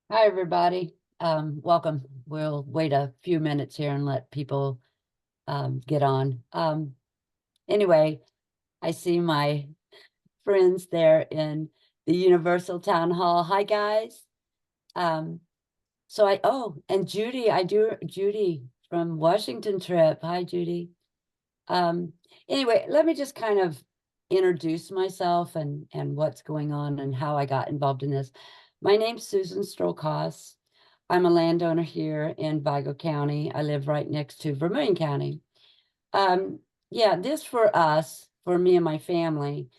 Hi, everybody. Welcome. We'll wait a few minutes here and let people get on. Anyway, I see my friends there in the Universal Town Hall. Hi, guys. Um, and Judy from Washington trip. Hi, Judy. Um, anyway, let me just kind of introduce myself and what's going on and how I got involved in this. My name's Susan Strole-Kos. I'm a landowner here in Vigo County. I live right next to Vermilion County. Um, yeah, this for us, for me and my family,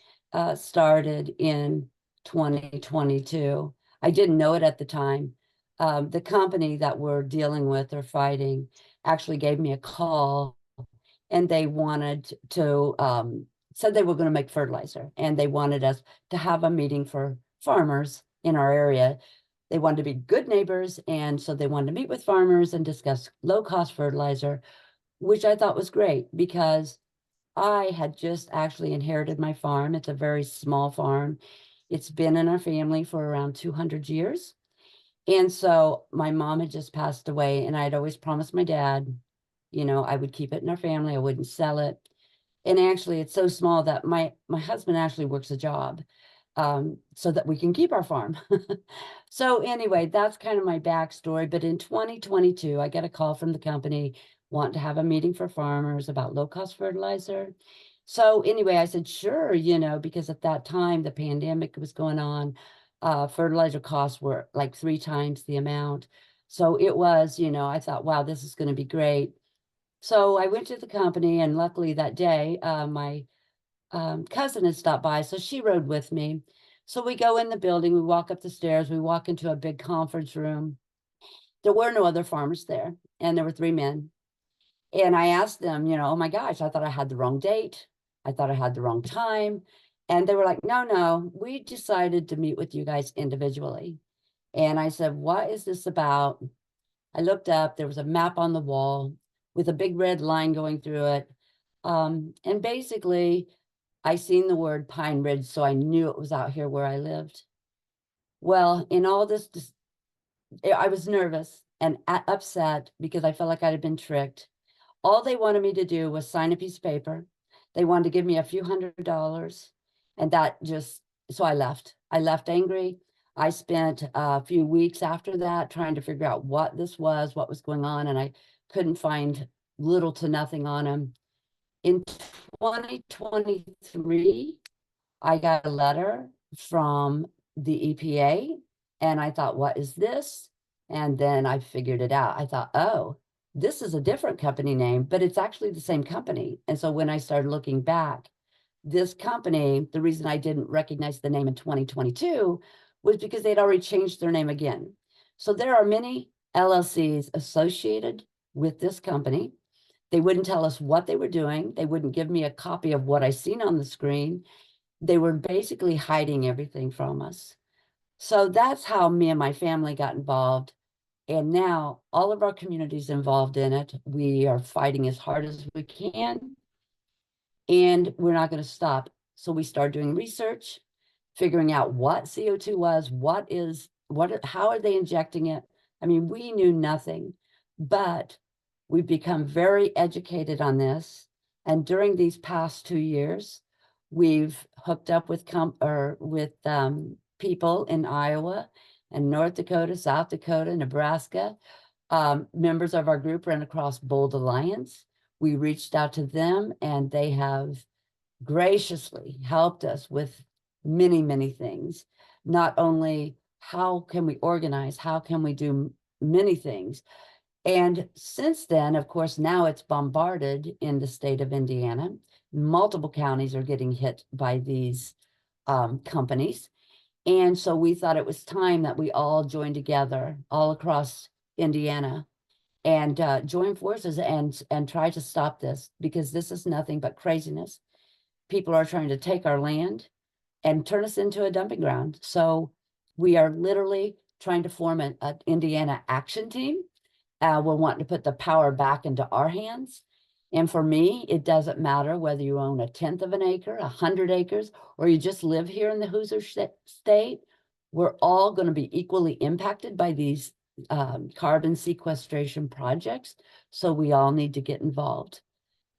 started in 2022. I didn't know it at the time. The company that we're dealing with or fighting actually gave me a call, and they wanted to said they were going to make fertilizer, and they wanted us to have a meeting for farmers in our area. They wanted to be good neighbors, and so they wanted to meet with farmers and discuss low cost fertilizer, which I thought was great because I had just actually inherited my farm. It's a very small farm. It's been in our family for around 200 years. And so my mom had just passed away, and I'd always promised my dad, I would keep it in our family. I wouldn't sell it. And actually, it's so small that my husband actually works a job, so that we can keep our farm. So anyway, that's kind of my backstory. But in 2022, I get a call from the company wanting to have a meeting for farmers about low cost fertilizer. So anyway, I said, sure, because at that time the pandemic was going on. Fertilizer costs were like 3 times the amount. So it was, I thought, wow, this is going to be great. So I went to the company, and luckily that day, my cousin had stopped by, so she rode with me. So we go in the building, we walk up the stairs, we walk into a big conference room. There were no other farmers there, and there were 3 men. And I asked them, oh my gosh, I thought I had the wrong date. I thought I had the wrong time. And they were like, no, no, we decided to meet with you guys individually. And I said, what is this about? I looked up, there was a map on the wall with a big red line going through it. And basically, I seen the word Pine Ridge, so I knew it was out here where I lived. Well, in all this, I was nervous and upset because I felt like I had been tricked. All they wanted me to do was sign a piece of paper. They wanted to give me a few $100s. And that just, so I left. I left angry. I spent a few weeks after that trying to figure out what this was, what was going on, and I couldn't find little to nothing on them. In 2023, I got a letter from the EPA, and I thought, what is this? And then I figured it out. I thought, oh, this is a different company name, but it's actually the same company. And so when I started looking back, this company, the reason I didn't recognize the name in 2022 was because they'd already changed their name again. So there are many LLCs associated with this company. They wouldn't tell us what they were doing. They wouldn't give me a copy of what I seen on the screen. They were basically hiding everything from us. So that's how me and my family got involved. And now all of our community's involved in it. We are fighting as hard as we can, and we're not going to stop. So we started doing research, figuring out what CO2 was, how are they injecting it? I mean, we knew nothing, but we've become very educated on this. And during these past 2 years, we've hooked up with people in Iowa and North Dakota, South Dakota, Nebraska. Members of our group ran across Bold Alliance. We reached out to them, and they have graciously helped us with many, many things. Not only how can we organize, how can we do many things. And since then, of course, now it's bombarded in the state of Indiana. Multiple counties are getting hit by these companies. And so we thought it was time that we all joined together all across Indiana and join forces and try to stop this, because this is nothing but craziness. People are trying to take our land and turn us into a dumping ground. So we are literally trying to form an Indiana action team. We're wanting to put the power back into our hands. And for me, it doesn't matter whether you own 1/10 of an acre, 100 acres, or you just live here in the Hoosier State. we're all going to be equally impacted by these carbon sequestration projects. So we all need to get involved.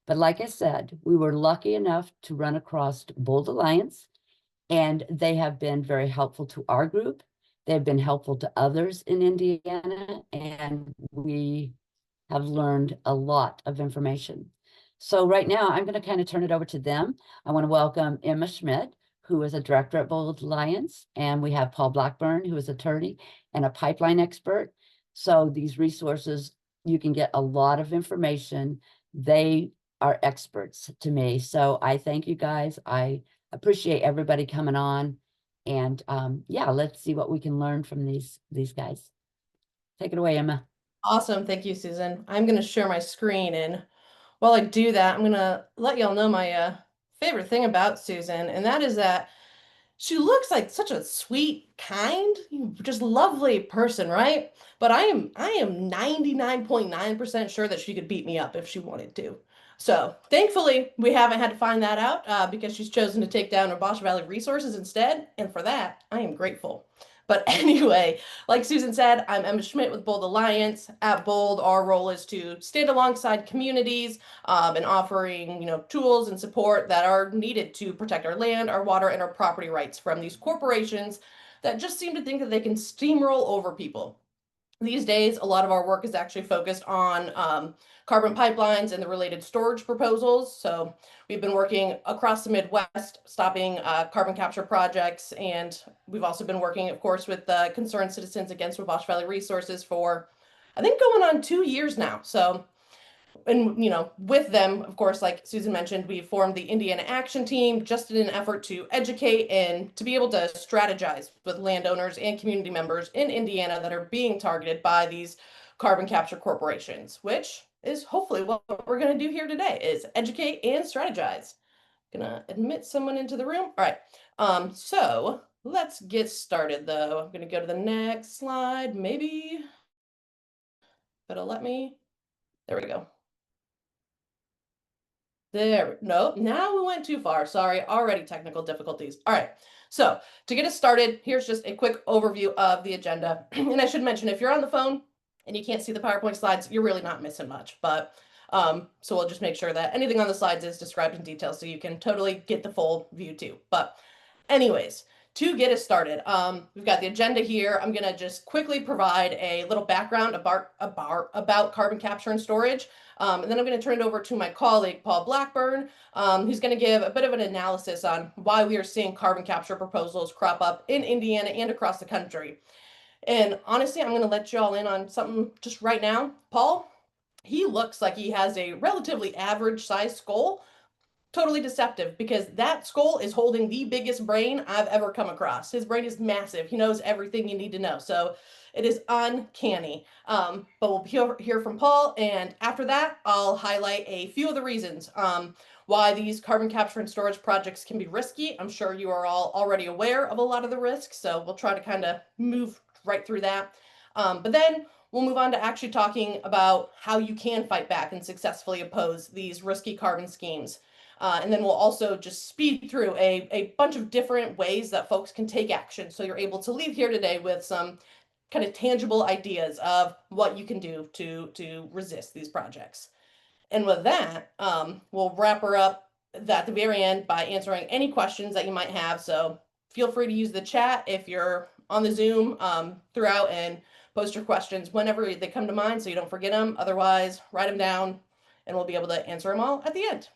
But like I said, we were lucky enough to run across Bold Alliance, and they have been very helpful to our group. They've been helpful to others in Indiana, and we have learned a lot of information. So right now, I'm going to kind of turn it over to them. I want to welcome Emma Schmit, who is a director at Bold Alliance, and we have Paul Blackburn, who is attorney and a pipeline expert. So these resources, you can get a lot of information. They are experts to me. So I thank you guys. I appreciate everybody coming on. And yeah, let's see what we can learn from these guys. Take it away, Emma. Awesome. Thank you, Susan. I'm going to share my screen, and while I do that, I'm going to let y'all know my favorite thing about Susan, and that is that she looks like such a sweet, kind, just lovely person, right? But I am 99.9% sure that she could beat me up if she wanted to. So thankfully, we haven't had to find that out because she's chosen to take down Wabash Valley Resources instead, and for that, I am grateful. But anyway, like Susan said, I'm Emma Schmit with Bold Alliance. At Bold, our role is to stand alongside communities and offering, tools and support that are needed to protect our land, our water, and our property rights from these corporations that just seem to think that they can steamroll over people. These days, a lot of our work is actually focused on carbon pipelines and the related storage proposals. So we've been working across the Midwest, stopping carbon capture projects. And we've also been working, of course, with concerned citizens against Wabash Valley Resources for, I think, going on 2 years now. So and with them, of course, like Susan mentioned, we formed the Indiana Action Team just in an effort to educate and to be able to strategize with landowners and community members in Indiana that are being targeted by these carbon capture corporations, which is hopefully what we're going to do here today is educate and strategize. Gonna admit someone into the room. All right. So let's get started though. I'm gonna go to the next slide, maybe. But let me. There we go. There, nope, now we went too far. Sorry, already technical difficulties. All right, so to get us started, here's just a quick overview of the agenda. And I should mention, if you're on the phone and you can't see the PowerPoint slides, you're really not missing much. But so we'll just make sure that anything on the slides is described in detail so you can totally get the full view too. But anyways, to get us started, we've got the agenda here. I'm gonna just quickly provide a little background about carbon capture and storage. And then I'm going to turn it over to my colleague, Paul Blackburn, who's going to give a bit of an analysis on why we are seeing carbon capture proposals crop up in Indiana and across the country. And honestly, I'm going to let you all in on something just right now. Paul, he looks like he has a relatively average size skull. Totally deceptive because that skull is holding the biggest brain I've ever come across. His brain is massive. He knows everything you need to know. So it is uncanny. But we'll hear from Paul. And after that, I'll highlight a few of the reasons why these carbon capture and storage projects can be risky. I'm sure you are all already aware of a lot of the risks. So we'll try to kind of move right through that. But then we'll move on to actually talking about how you can fight back and successfully oppose these risky carbon schemes. And then we'll also just speed through a bunch of different ways that folks can take action. So you're able to leave here today with some kind of tangible ideas of what you can do to resist these projects. And with that, we'll wrap her up at the very end by answering any questions that you might have. So feel free to use the chat if you're on the Zoom throughout and post your questions whenever they come to mind so you don't forget them. Otherwise, write them down and we'll be able to answer them all at the end.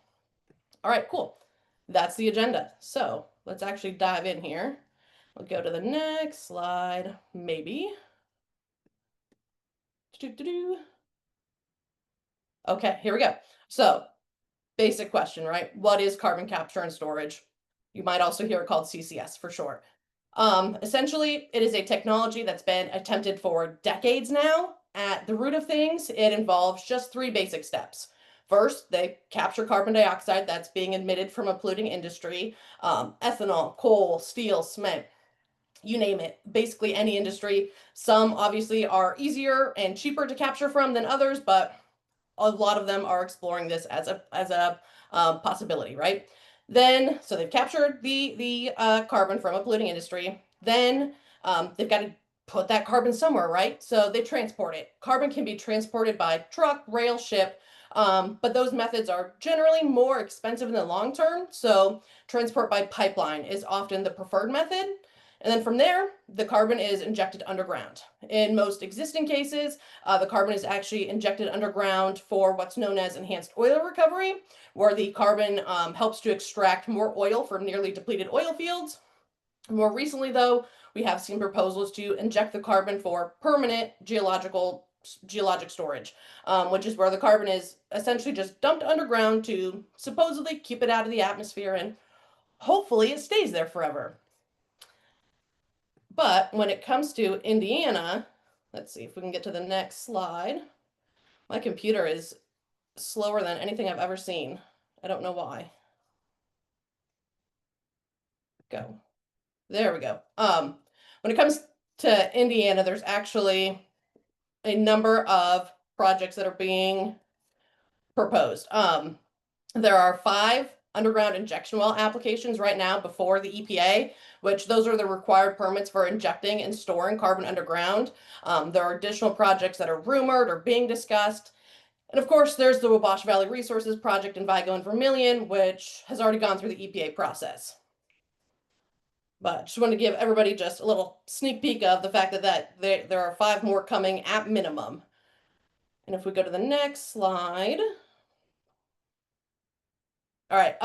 All right, cool. That's the agenda. So let's actually dive in here. We'll go to the next slide, maybe. Okay, here we go. So basic question, right? What is carbon capture and storage? You might also hear it called CCS for short. Essentially, it is a technology that's been attempted for decades now. At the root of things, it involves just three basic steps. First, they capture carbon dioxide that's being emitted from a polluting industry, ethanol, coal, steel, cement, you name it, basically any industry. Some obviously are easier and cheaper to capture from than others, but a lot of them are exploring this as a possibility, right? Then, so they've captured the carbon from a polluting industry. Then they've got to put that carbon somewhere, right? So they transport it. Carbon can be transported by truck, rail, ship, but those methods are generally more expensive in the long term. So transport by pipeline is often the preferred method. And then from there, the carbon is injected underground. In most existing cases, the carbon is actually injected underground for what's known as enhanced oil recovery, where the carbon helps to extract more oil from nearly depleted oil fields. More recently, though, we have seen proposals to inject the carbon for permanent geologic storage, which is where the carbon is essentially just dumped underground to supposedly keep it out of the atmosphere, and hopefully it stays there forever. But when it comes to Indiana, let's see if we can get to the next slide. My computer is slower than anything I've ever seen. I don't know why. Go. There we go. When it comes to Indiana, there's actually a number of projects that are being proposed. There are 5 underground injection well applications right now before the EPA, which those are the required permits for injecting and storing carbon underground. There are additional projects that are rumored or being discussed. And of course, there's the Wabash Valley Resources Project in Vigo and Vermilion, which has already gone through the EPA process. But just want to give everybody just a little sneak peek of the fact that there are 5 more coming at minimum. And if we go to the next slide. All right,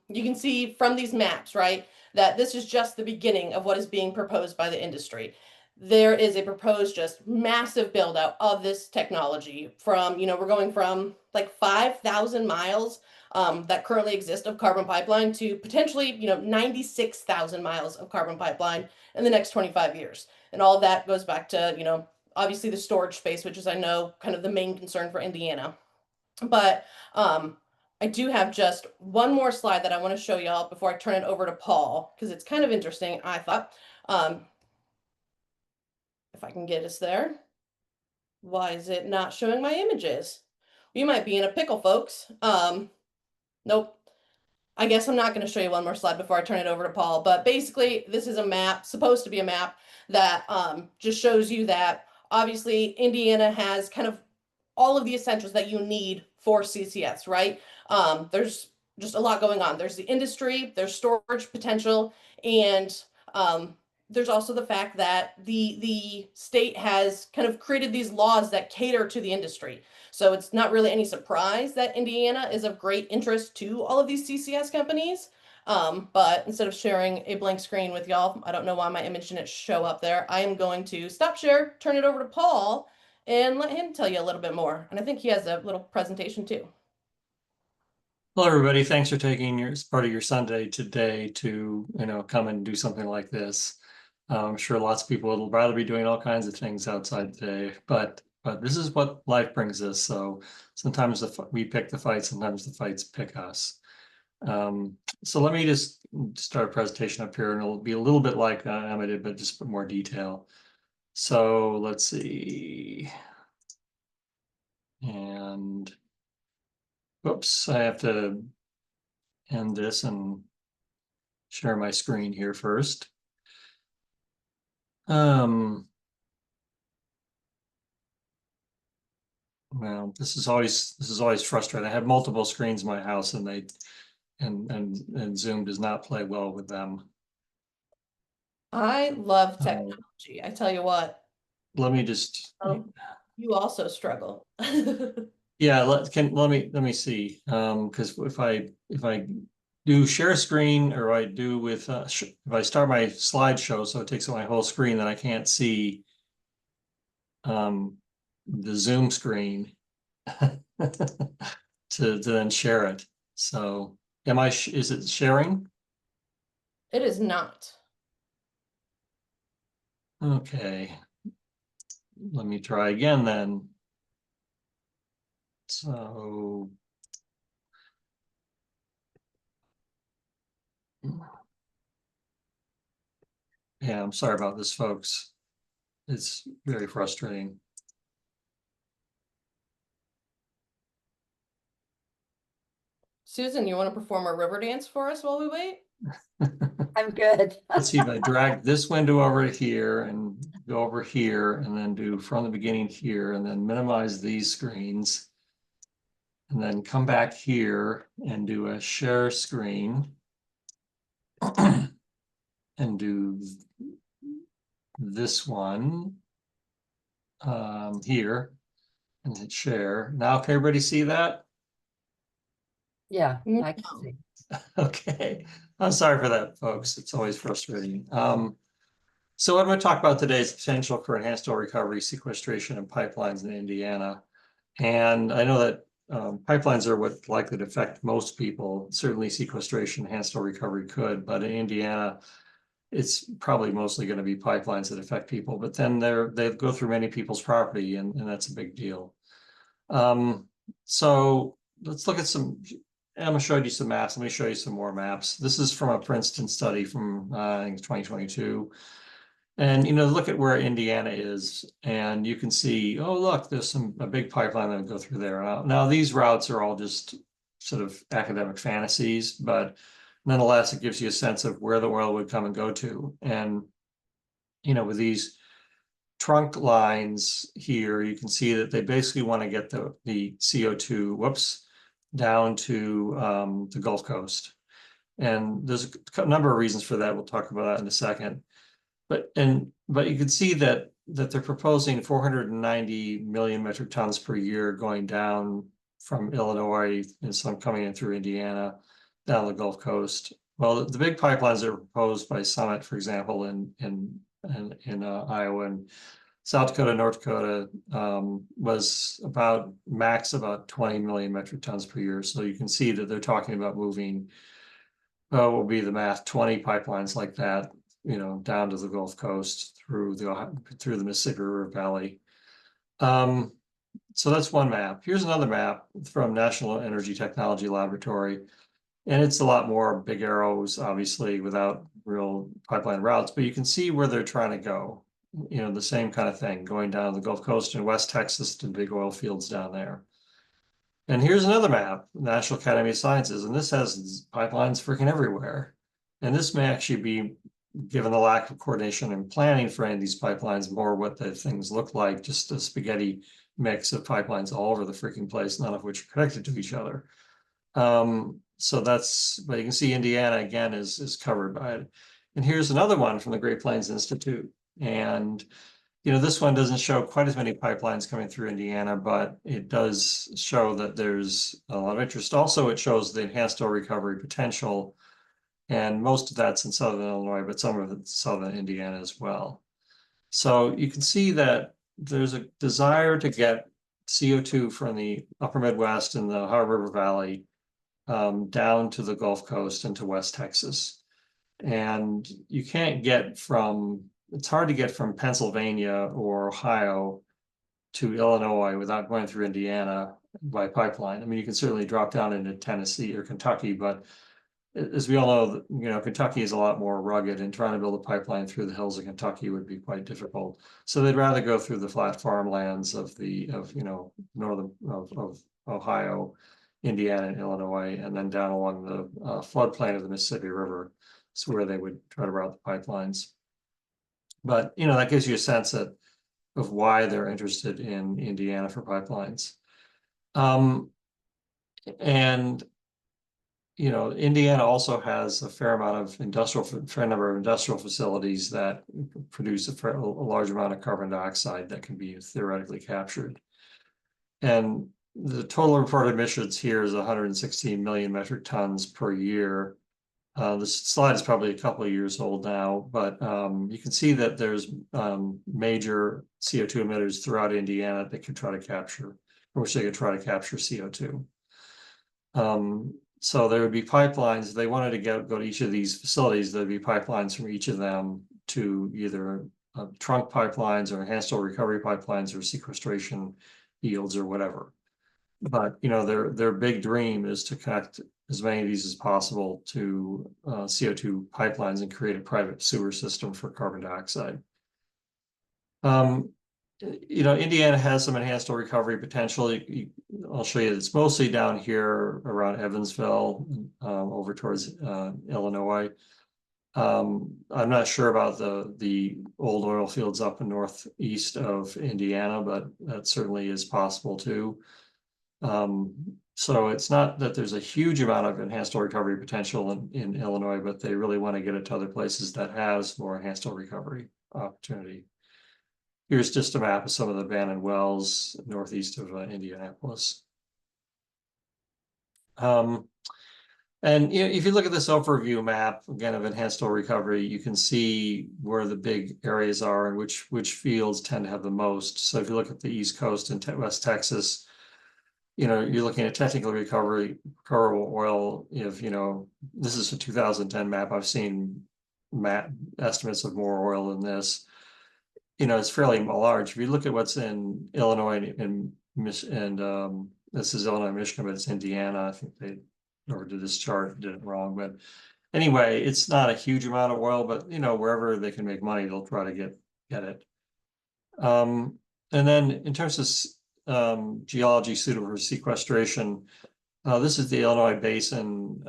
you can see from these maps, right, that this is just the beginning of what is being proposed by the industry. There is a proposed just massive build out of this technology from, we're going from like 5,000 miles that currently exist of carbon pipeline to potentially, 96,000 miles of carbon pipeline in the next 25 years. And all of that goes back to, obviously the storage space, which is, I know, kind of the main concern for Indiana. But I do have just one more slide that I want to show y'all before I turn it over to Paul, because it's kind of interesting, I thought. If I can get us there. Why is it not showing my images? We might be in a pickle, folks. Nope. I guess I'm not going to show you one more slide before I turn it over to Paul, but basically this is a map, supposed to be a map that just shows you that obviously Indiana has kind of all of the essentials that you need for CCS, right? There's just a lot going on. There's the industry, there's storage potential, and there's also the fact that the state has kind of created these laws that cater to the industry. So it's not really any surprise that Indiana is of great interest to all of these CCS companies. But instead of sharing a blank screen with y'all, I don't know why my image didn't show up there. I am going to stop share, turn it over to Paul, and let him tell you a little bit more. And I think he has a little presentation too. Hello, everybody. Thanks for taking part of your Sunday today to, come and do something like this. I'm sure lots of people would rather be doing all kinds of things outside today, but this is what life brings us. So sometimes we pick the fight, sometimes the fights pick us. So let me just start a presentation up here, and it'll be a little bit like Emma did, but just more detail. So let's see. And whoops, I have to end this and share my screen here first. Well, this is always frustrating. I have multiple screens in my house, and Zoom does not play well with them. I love technology. I tell you what. Let me just. You also struggle. Yeah, let me see. Because if I do share screen, or I do with if I start my slideshow, so it takes up my whole screen, then I can't see the Zoom screen to then share it. So is it sharing? It is not. Okay. Let me try again then. So yeah, I'm sorry about this, folks. It's very frustrating. Susan, you want to perform a river dance for us while we wait? I'm good. Let's see if I drag this window over here and go over here and then do from the beginning here and then minimize these screens. And then come back here and do a share screen. And do this one here and hit share. Now can everybody see that? Yeah, No. I can see. Okay, I'm sorry for that, folks. It's always frustrating. So what I'm going to talk about today is potential for enhanced oil recovery, sequestration, and pipelines in Indiana. And I know that pipelines are what likely to affect most people. Certainly sequestration, enhanced oil recovery could, but in Indiana, it's probably mostly going to be pipelines that affect people. But then they go through many people's property, and that's a big deal. So let's look at some. Emma showed you some maps. Let me show you some more maps. This is from a Princeton study from I think 2022. And look at where Indiana is, and you can see, oh look, there's a big pipeline that would go through there. Now these routes are all just sort of academic fantasies, but nonetheless, it gives you a sense of where the oil would come and go to. And with these trunk lines here, you can see that they basically want to get the CO2, down to the Gulf Coast. And there's a number of reasons for that. We'll talk about that in a second. But you can see that they're proposing 490 million metric tons per year going down from Illinois and some coming in through Indiana down the Gulf Coast. Well, the big pipelines that are proposed by Summit, for example, in Iowa and South Dakota, North Dakota, was max about 20 million metric tons per year. So you can see that they're talking about moving, what will be the math, 20 pipelines like that, down to the Gulf Coast through the Mississippi River Valley. So that's one map. Here's another map from National Energy Technology Laboratory. And it's a lot more big arrows, obviously, without real pipeline routes, but you can see where they're trying to go. The same kind of thing, going down the Gulf Coast in West Texas to big oil fields down there. And here's another map, National Academy of Sciences, and this has pipelines freaking everywhere. And this may actually be, given the lack of coordination and planning for any of these pipelines, more what the things look like, just a spaghetti mix of pipelines all over the freaking place, none of which are connected to each other. So but you can see Indiana again is covered by it. And here's another one from the Great Plains Institute. And this one doesn't show quite as many pipelines coming through Indiana, but it does show that there's a lot of interest. Also, it shows the enhanced oil recovery potential, and most of that's in southern Illinois, but some of it's southern Indiana as well. So you can see that there's a desire to get CO2 from the upper Midwest and the Ohio River Valley down to the Gulf Coast and to West Texas. And you can't it's hard to get from Pennsylvania or Ohio to Illinois without going through Indiana by pipeline. I mean, you can certainly drop down into Tennessee or Kentucky, but as we all know, Kentucky is a lot more rugged, and trying to build a pipeline through the hills of Kentucky would be quite difficult. So they'd rather go through the flat farmlands of northern of Ohio, Indiana, and Illinois, and then down along the floodplain of the Mississippi River. It's where they would try to route the pipelines. But that gives you a sense of why they're interested in Indiana for pipelines. And Indiana also has a fair number of industrial facilities that produce a large amount of carbon dioxide that can be theoretically captured. And the total reported emissions here is 116 million metric tons per year. This slide is probably a couple of years old now, but you can see that there's major CO2 emitters throughout Indiana that could try to capture, or which they could try to capture CO2. So there would be pipelines. If they wanted to go to each of these facilities, there'd be pipelines from each of them to either trunk pipelines or enhanced oil recovery pipelines or sequestration fields or whatever. But their big dream is to connect as many of these as possible to CO2 pipelines and create a private sewer system for carbon dioxide. Indiana has some enhanced oil recovery potential. I'll show you. It's mostly down here around Evansville, over towards Illinois. I'm not sure about the old oil fields up in northeast of Indiana, but that certainly is possible too. So it's not that there's a huge amount of enhanced oil recovery potential in Illinois, but they really want to get it to other places that has more enhanced oil recovery opportunity. Here's just a map of some of the abandoned wells northeast of Indianapolis. And if you look at this overview map, again, of enhanced oil recovery, you can see where the big areas are and which fields tend to have the most. So if you look at the East Coast and West Texas, you're looking at technical recoverable oil. If, this is a 2010 map, I've seen map estimates of more oil than this. It's fairly large. If you look at what's in Illinois and this is Illinois, Michigan, but it's Indiana. I think they or did this chart, did it wrong. But anyway, it's not a huge amount of oil, but wherever they can make money, they'll try to get it. And then in terms of geology suitable for sequestration, this is the Illinois Basin,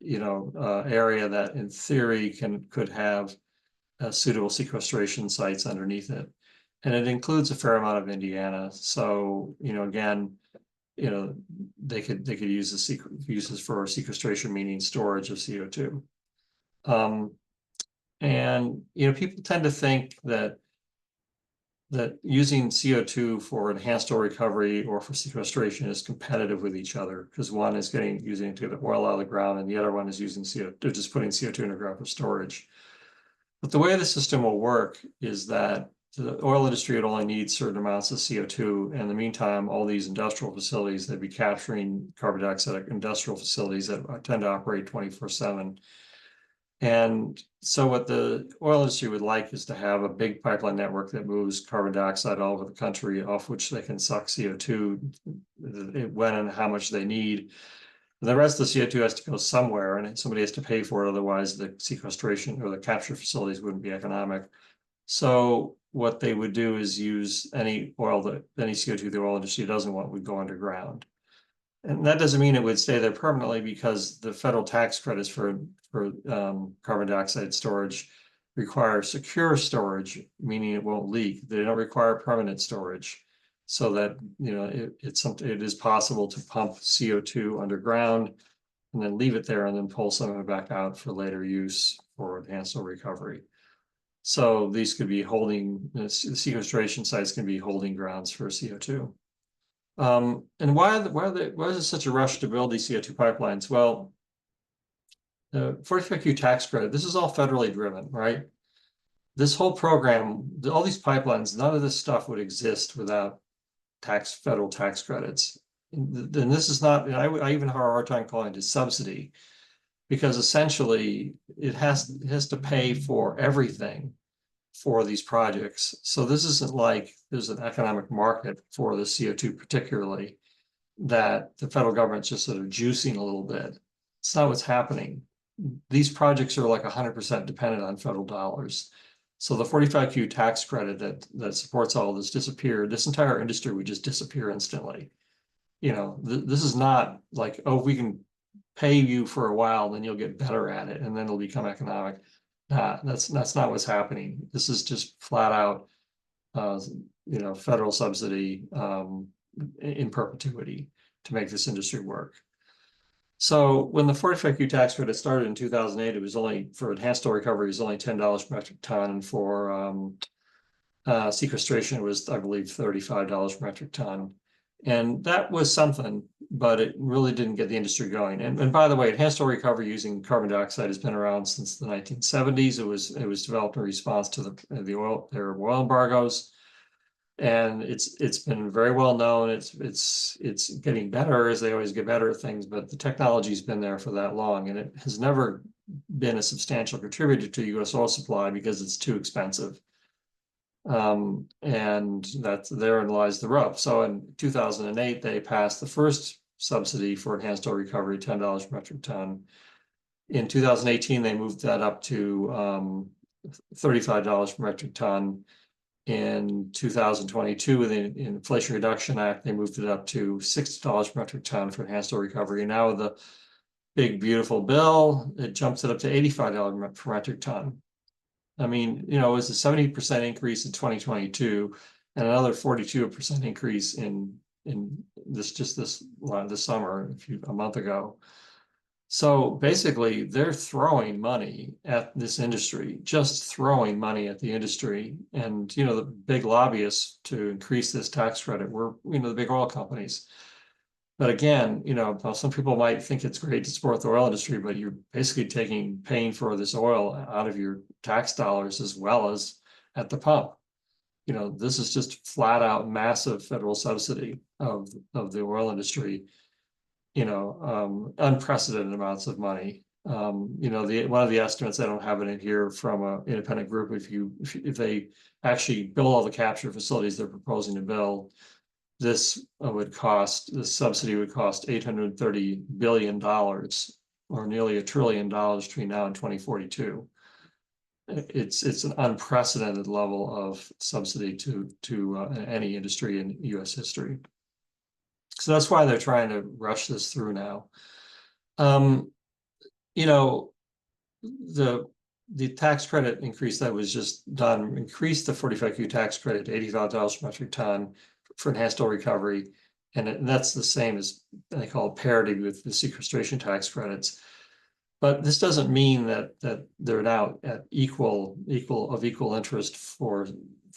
area that in theory could have suitable sequestration sites underneath it. And it includes a fair amount of Indiana. So, again, they could use this for sequestration, meaning storage of CO2. And people tend to think that using CO2 for enhanced oil recovery or for sequestration is competitive with each other, because one is using it to get oil out of the ground and the other one is using CO2, they're just putting CO2 in the ground for storage. But the way the system will work is that the oil industry would only need certain amounts of CO2. And in the meantime, all these industrial facilities, they'd be capturing carbon dioxide at industrial facilities that tend to operate 24/7. And so what the oil industry would like is to have a big pipeline network that moves carbon dioxide all over the country, off which they can suck CO2 when and how much they need. The rest of the CO2 has to go somewhere, and somebody has to pay for it. Otherwise, the sequestration or the capture facilities wouldn't be economic. So what they would do is use any CO2 the oil industry doesn't want would go underground. And that doesn't mean it would stay there permanently, because the federal tax credits for carbon dioxide storage require secure storage, meaning it won't leak. They don't require permanent storage. So that it is possible to pump CO2 underground and then leave it there and then pull some of it back out for later use for enhanced oil recovery. So these could be the sequestration sites can be holding grounds for CO2. And why is there such a rush to build these CO2 pipelines? Well, the 45Q tax credit, this is all federally driven, right? This whole program, all these pipelines, none of this stuff would exist without federal tax credits. And this is not, I even have a hard time calling it a subsidy, because essentially it has to pay for everything for these projects. So this isn't like there's an economic market for the CO2 particularly, that the federal government's just sort of juicing a little bit. It's not what's happening. These projects are like 100% dependent on federal dollars. So the 45Q tax credit that supports all this disappeared. This entire industry would just disappear instantly. This is not like, oh, we can pay you for a while, then you'll get better at it, and then it'll become economic. That's not what's happening. This is just flat out, federal subsidy in perpetuity to make this industry work. So when the 45Q tax credit started in 2008, it was only for enhanced oil recovery, it was only $10 per metric ton, and for sequestration, it was, I believe, $35 per metric ton. And that was something, but it really didn't get the industry going. And by the way, enhanced oil recovery using carbon dioxide has been around since the 1970s. It was developed in response to the oil embargoes, and it's been very well known. It's getting better as they always get better at things, but the technology's been there for that long, and it has never been a substantial contributor to U.S. oil supply because it's too expensive. And therein lies the rub. So in 2008, they passed the first subsidy for enhanced oil recovery, $10 per metric ton. In 2018, they moved that up to $35 per metric ton. In 2022, with the Inflation Reduction Act, they moved it up to $60 per metric ton for enhanced oil recovery. And now with the big, beautiful bill, it jumps it up to $85 per metric ton. I mean, it was a 70% increase in 2022 and another 42% increase in this summer, a month ago. So basically, they're throwing money at this industry, just throwing money at the industry. And, the big lobbyists to increase this tax credit were, the big oil companies. But again, some people might think it's great to support the oil industry, but you're basically paying for this oil out of your tax dollars as well as at the pump. This is just flat out massive federal subsidy of the oil industry. Unprecedented amounts of money. One of the estimates, I don't have it in here, from an independent group, if they actually build all the capture facilities they're proposing to build, this subsidy would cost $830 billion, or nearly $1 trillion between now and 2042. It's an unprecedented level of subsidy to any industry in U.S. history. So that's why they're trying to rush this through now. The tax credit increase that was just done increased the 45Q tax credit to $85 per metric ton for enhanced oil recovery. And that's the same as they call parity with the sequestration tax credits. But this doesn't mean that they're now at equal interest for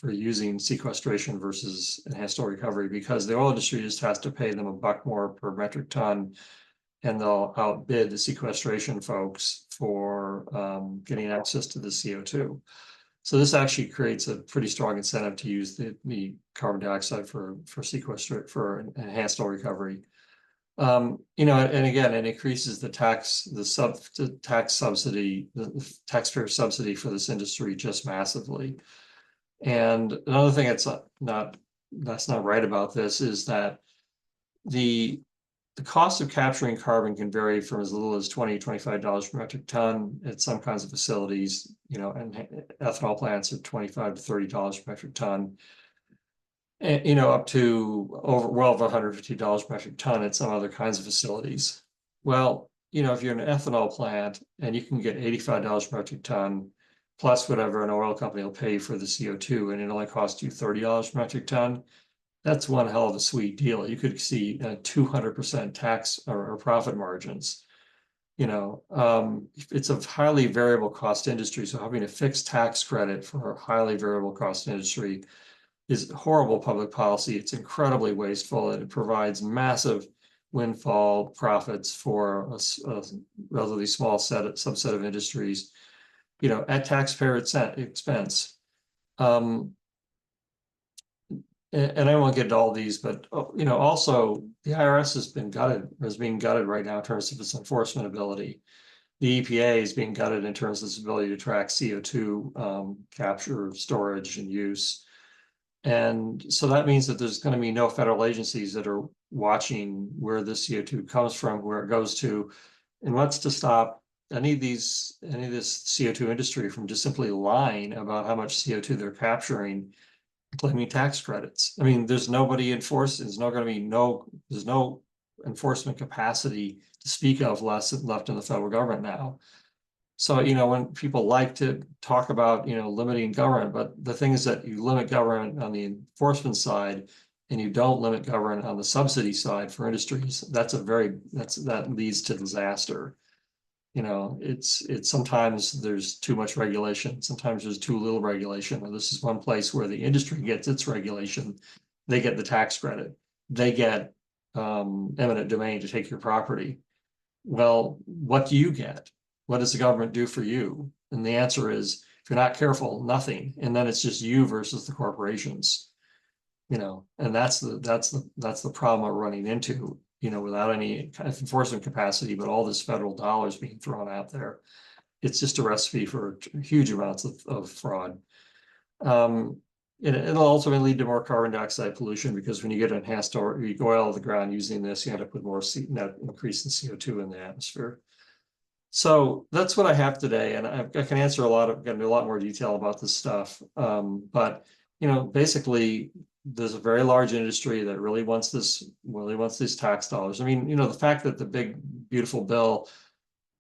using sequestration versus enhanced oil recovery, because the oil industry just has to pay them $1 more per metric ton, and they'll outbid the sequestration folks for getting access to the CO2. So this actually creates a pretty strong incentive to use the carbon dioxide for enhanced oil recovery. And again, it increases the taxpayer subsidy for this industry just massively. And another thing that's not right about this is that the cost of capturing carbon can vary from as little as $20 to $25 per metric ton at some kinds of facilities, and ethanol plants are $25 to $30 per metric ton, and, up to well over $150 per metric ton at some other kinds of facilities. Well, if you're an ethanol plant and you can get $85 per metric ton plus whatever an oil company will pay for the CO2, and it only costs you $30 per metric ton, that's one hell of a sweet deal. You could see 200% tax or profit margins. It's a highly variable cost industry, so having a fixed tax credit for a highly variable cost industry is horrible public policy. It's incredibly wasteful, and it provides massive windfall profits for a relatively small subset of industries, at taxpayer expense. And I won't get into all these, but also the IRS is being gutted right now in terms of its enforcement ability. The EPA is being gutted in terms of its ability to track CO2 capture, storage, and use. And so that means that there's going to be no federal agencies that are watching where the CO2 comes from, where it goes to, and what's to stop any of this CO2 industry from just simply lying about how much CO2 they're capturing, claiming tax credits. I mean, there's nobody enforcing. There's no enforcement capacity to speak of left in the federal government now. So, when people like to talk about, limiting government, but the thing is that you limit government on the enforcement side and you don't limit government on the subsidy side for industries, that leads to disaster. It's sometimes there's too much regulation, sometimes there's too little regulation. And this is one place where the industry gets its regulation. They get the tax credit. They get eminent domain to take your property. Well, what do you get? What does the government do for you? And the answer is, if you're not careful, nothing. And then it's just you versus the corporations. And that's the problem we're running into, without any kind of enforcement capacity, but all this federal dollars being thrown out there. It's just a recipe for huge amounts of fraud. It'll ultimately lead to more carbon dioxide pollution, because when you get enhanced oil out of the ground using this, you end up with more net increase in CO2 in the atmosphere. So that's what I have today, and I can answer get into a lot more detail about this stuff. But basically, there's a very large industry that really wants these tax dollars. I mean, the fact that the big beautiful bill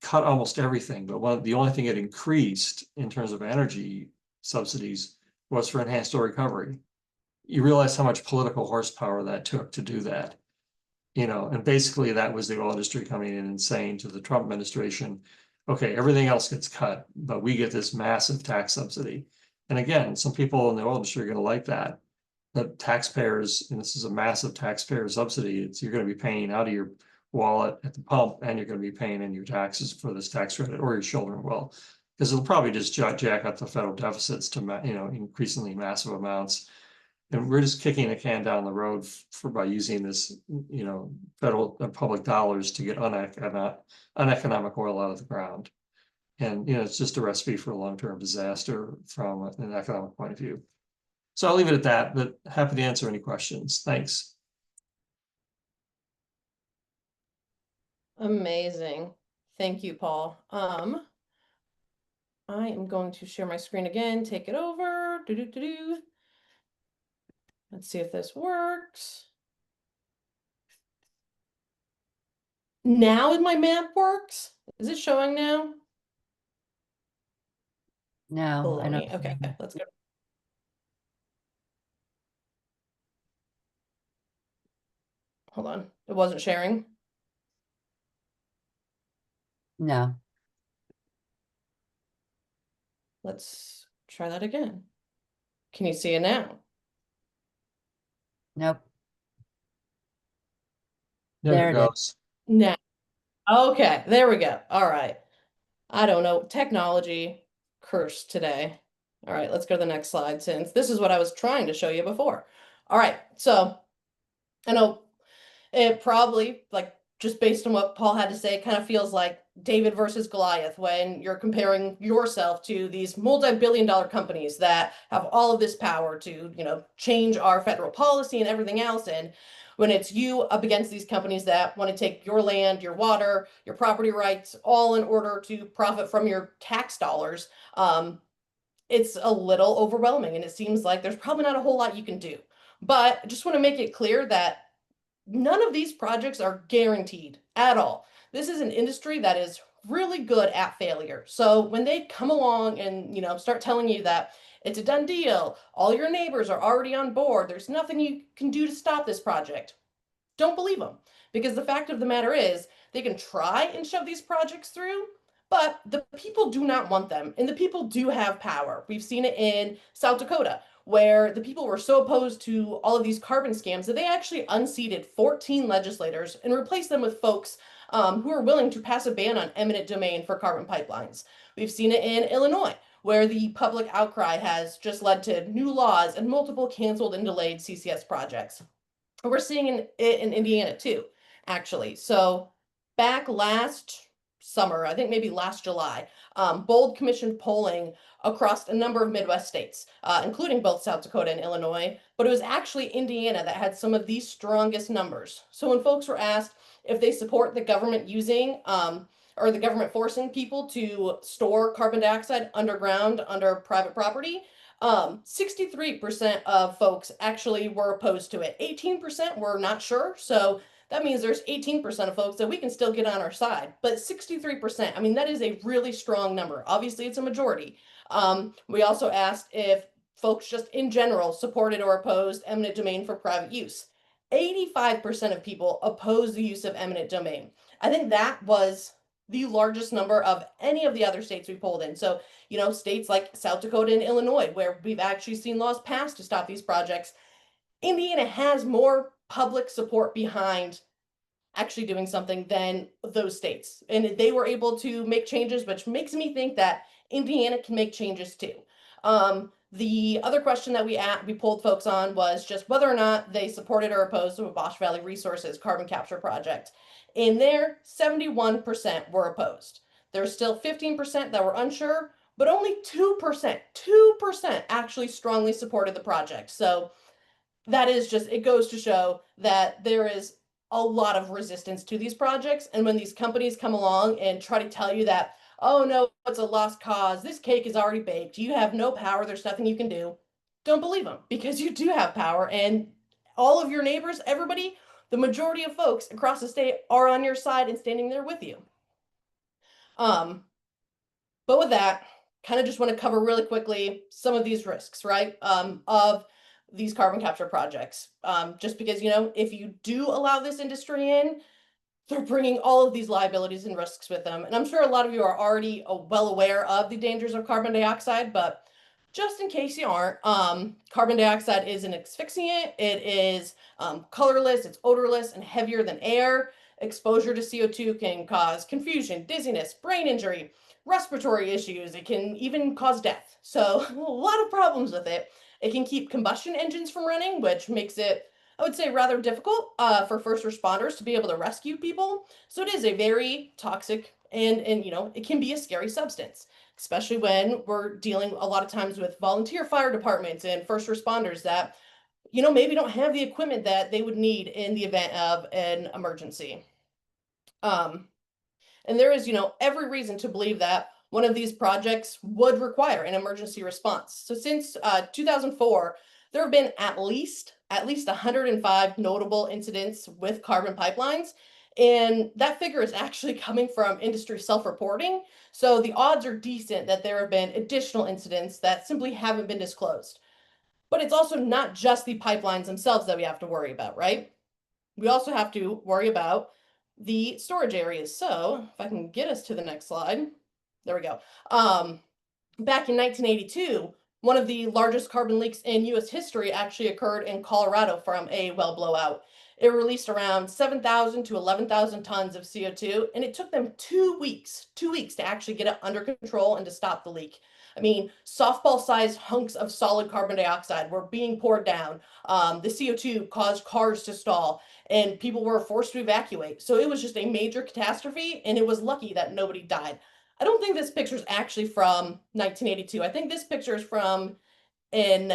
cut almost everything, but the only thing it increased in terms of energy subsidies was for enhanced oil recovery. You realize how much political horsepower that took to do that. And basically that was the oil industry coming in and saying to the Trump administration, okay, everything else gets cut, but we get this massive tax subsidy. And again, some people in the oil industry are going to like that. The taxpayers, and this is a massive taxpayer subsidy, you're going to be paying out of your wallet at the pump, and you're going to be paying in your taxes for this tax credit, or your children will, because it'll probably just jack up the federal deficits to increasingly massive amounts. And we're just kicking the can down the road by using this, federal and public dollars to get uneconomic oil out of the ground. And, it's just a recipe for a long-term disaster from an economic point of view. So I'll leave it at that, but happy to answer any questions. Thanks. Amazing. Thank you, Paul. I am going to share my screen again, take it over. Let's see if this works. Now my map works? Is it showing now? No, I Baloney. don't. Okay, let's go. Hold on. It wasn't sharing. No, Let's try that again. Can you see it now? nope. There There it it is. goes. No. Okay, there we go. All right. I don't know. Technology curse today. All right, let's go to the next slide, since this is what I was trying to show you before. All right, so I know it probably, like, just based on what Paul had to say, kind of feels like David versus Goliath when you're comparing yourself to these multi-billion-dollar companies that have all of this power to, change our federal policy and everything else. And when it's you up against these companies that want to take your land, your water, your property rights, all in order to profit from your tax dollars, it's a little overwhelming, and it seems like there's probably not a whole lot you can do. But I just want to make it clear that none of these projects are guaranteed at all. This is an industry that is really good at failure. So when they come along and, start telling you that it's a done deal, all your neighbors are already on board, there's nothing you can do to stop this project, don't believe them. Because the fact of the matter is, they can try and shove these projects through, but the people do not want them, and the people do have power. We've seen it in South Dakota, where the people were so opposed to all of these carbon scams that they actually unseated 14 legislators and replaced them with folks who are willing to pass a ban on eminent domain for carbon pipelines. We've seen it in Illinois, where the public outcry has just led to new laws and multiple canceled and delayed CCS projects. We're seeing it in Indiana too, actually. So back last summer, I think maybe last July, Bold commissioned polling across a number of Midwest states, including both South Dakota and Illinois, but it was actually Indiana that had some of the strongest numbers. So when folks were asked if they support the government using or the government forcing people to store carbon dioxide underground under private property, 63% of folks actually were opposed to it. 18% were not sure. So that means there's 18% of folks that we can still get on our side. But 63%, I mean, that is a really strong number. Obviously, it's a majority. We also asked if folks just in general supported or opposed eminent domain for private use. 85% of people oppose the use of eminent domain. I think that was the largest number of any of the other states we polled in. So, states like South Dakota and Illinois, where we've actually seen laws passed to stop these projects, Indiana has more public support behind actually doing something than those states. And they were able to make changes, which makes me think that Indiana can make changes too. The other question that we polled folks on was just whether or not they supported or opposed the Wabash Valley Resources carbon capture project. In there, 71% were opposed. There's still 15% that were unsure, but only 2% actually strongly supported the project. So that is just, it goes to show that there is a lot of resistance to these projects. And when these companies come along and try to tell you that, oh no, it's a lost cause, this cake is already baked, you have no power, there's nothing you can do, don't believe them, because you do have power, and all of your neighbors, everybody, the majority of folks across the state are on your side and standing there with you. But with that, kind of just want to cover really quickly some of these risks, right? Of these carbon capture projects. Just because, if you do allow this industry in, they're bringing all of these liabilities and risks with them. And I'm sure a lot of you are already well aware of the dangers of carbon dioxide, but just in case you aren't, carbon dioxide is an asphyxiant. It is colorless, it's odorless, and heavier than air. Exposure to CO2 can cause confusion, dizziness, brain injury, respiratory issues. It can even cause death. So a lot of problems with it. It can keep combustion engines from running, which makes it, I would say, rather difficult for first responders to be able to rescue people. So it is a very toxic and it can be a scary substance, especially when we're dealing a lot of times with volunteer fire departments and first responders that, maybe don't have the equipment that they would need in the event of an emergency. And there is, every reason to believe that one of these projects would require an emergency response. So since 2004, there have been at least 105 notable incidents with carbon pipelines. And that figure is actually coming from industry self-reporting. So the odds are decent that there have been additional incidents that simply haven't been disclosed. But it's also not just the pipelines themselves that we have to worry about, right? We also have to worry about the storage areas. So if I can get us to the next slide, there we go. Back in 1982, one of the largest carbon leaks in US history actually occurred in Colorado from a well blowout. It released around 7,000 to 11,000 tons of CO2, and it took them 2 weeks to actually get it under control and to stop the leak. I mean, softball-sized hunks of solid carbon dioxide were being poured down. The CO2 caused cars to stall, and people were forced to evacuate. So it was just a major catastrophe, and it was lucky that nobody died. I don't think this picture is actually from 1982. I think this picture is from in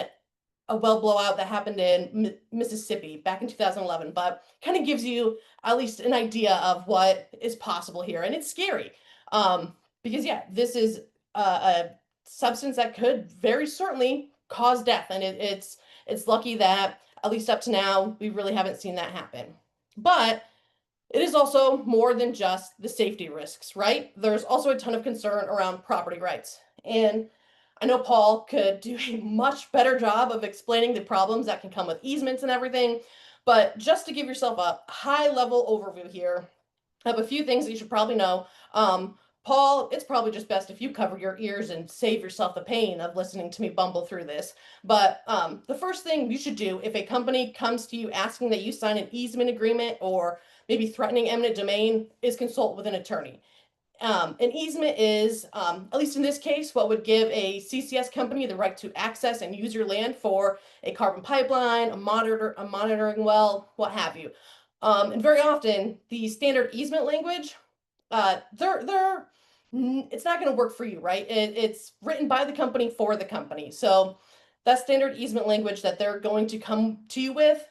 a well blowout that happened in Mississippi back in 2011, but kind of gives you at least an idea of what is possible here. And it's scary because, yeah, this is a substance that could very certainly cause death. And it's lucky that, at least up to now, we really haven't seen that happen. But it is also more than just the safety risks, right? There's also a ton of concern around property rights. And I know Paul could do a much better job of explaining the problems that can come with easements and everything. But just to give yourself a high level overview here, I have a few things that you should probably know. Paul, it's probably just best if you cover your ears and save yourself the pain of listening to me bumble through this. But the first thing you should do if a company comes to you asking that you sign an easement agreement or maybe threatening eminent domain is consult with an attorney. An easement is, at least in this case, what would give a CCS company the right to access and use your land for a carbon pipeline, a monitoring well, what have you. And very often, the standard easement language, it's not going to work for you, right? It's written by the company for the company. So that standard easement language that they're going to come to you with,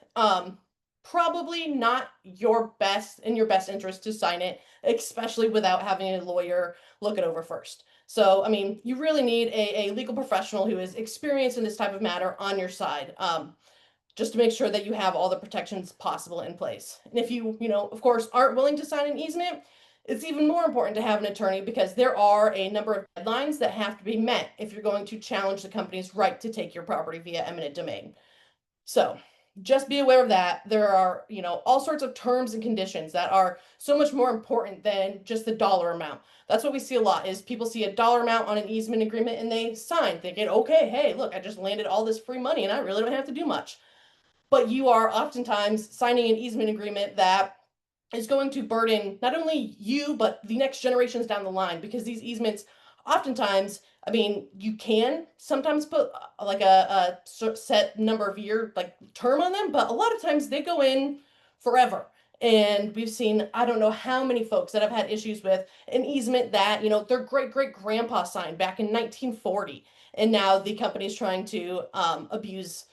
probably not your best interest to sign it, especially without having a lawyer look it over first. So, I mean, you really need a legal professional who is experienced in this type of matter on your side, just to make sure that you have all the protections possible in place. And if you, of course, aren't willing to sign an easement, it's even more important to have an attorney because there are a number of deadlines that have to be met if you're going to challenge the company's right to take your property via eminent domain. So just be aware of that. There are, all sorts of terms and conditions that are so much more important than just the dollar amount. That's what we see a lot is people see a dollar amount on an easement agreement and they sign thinking, okay, hey, look, I just landed all this free money and I really don't have to do much. But you are oftentimes signing an easement agreement that is going to burden not only you, but the next generations down the line, because these easements oftentimes, I mean, you can sometimes put like a set number of year like term on them, but a lot of times they go in forever. And we've seen, I don't know how many folks that have had issues with an easement that, their great great grandpa signed back in 1940. And now the company's trying to abuse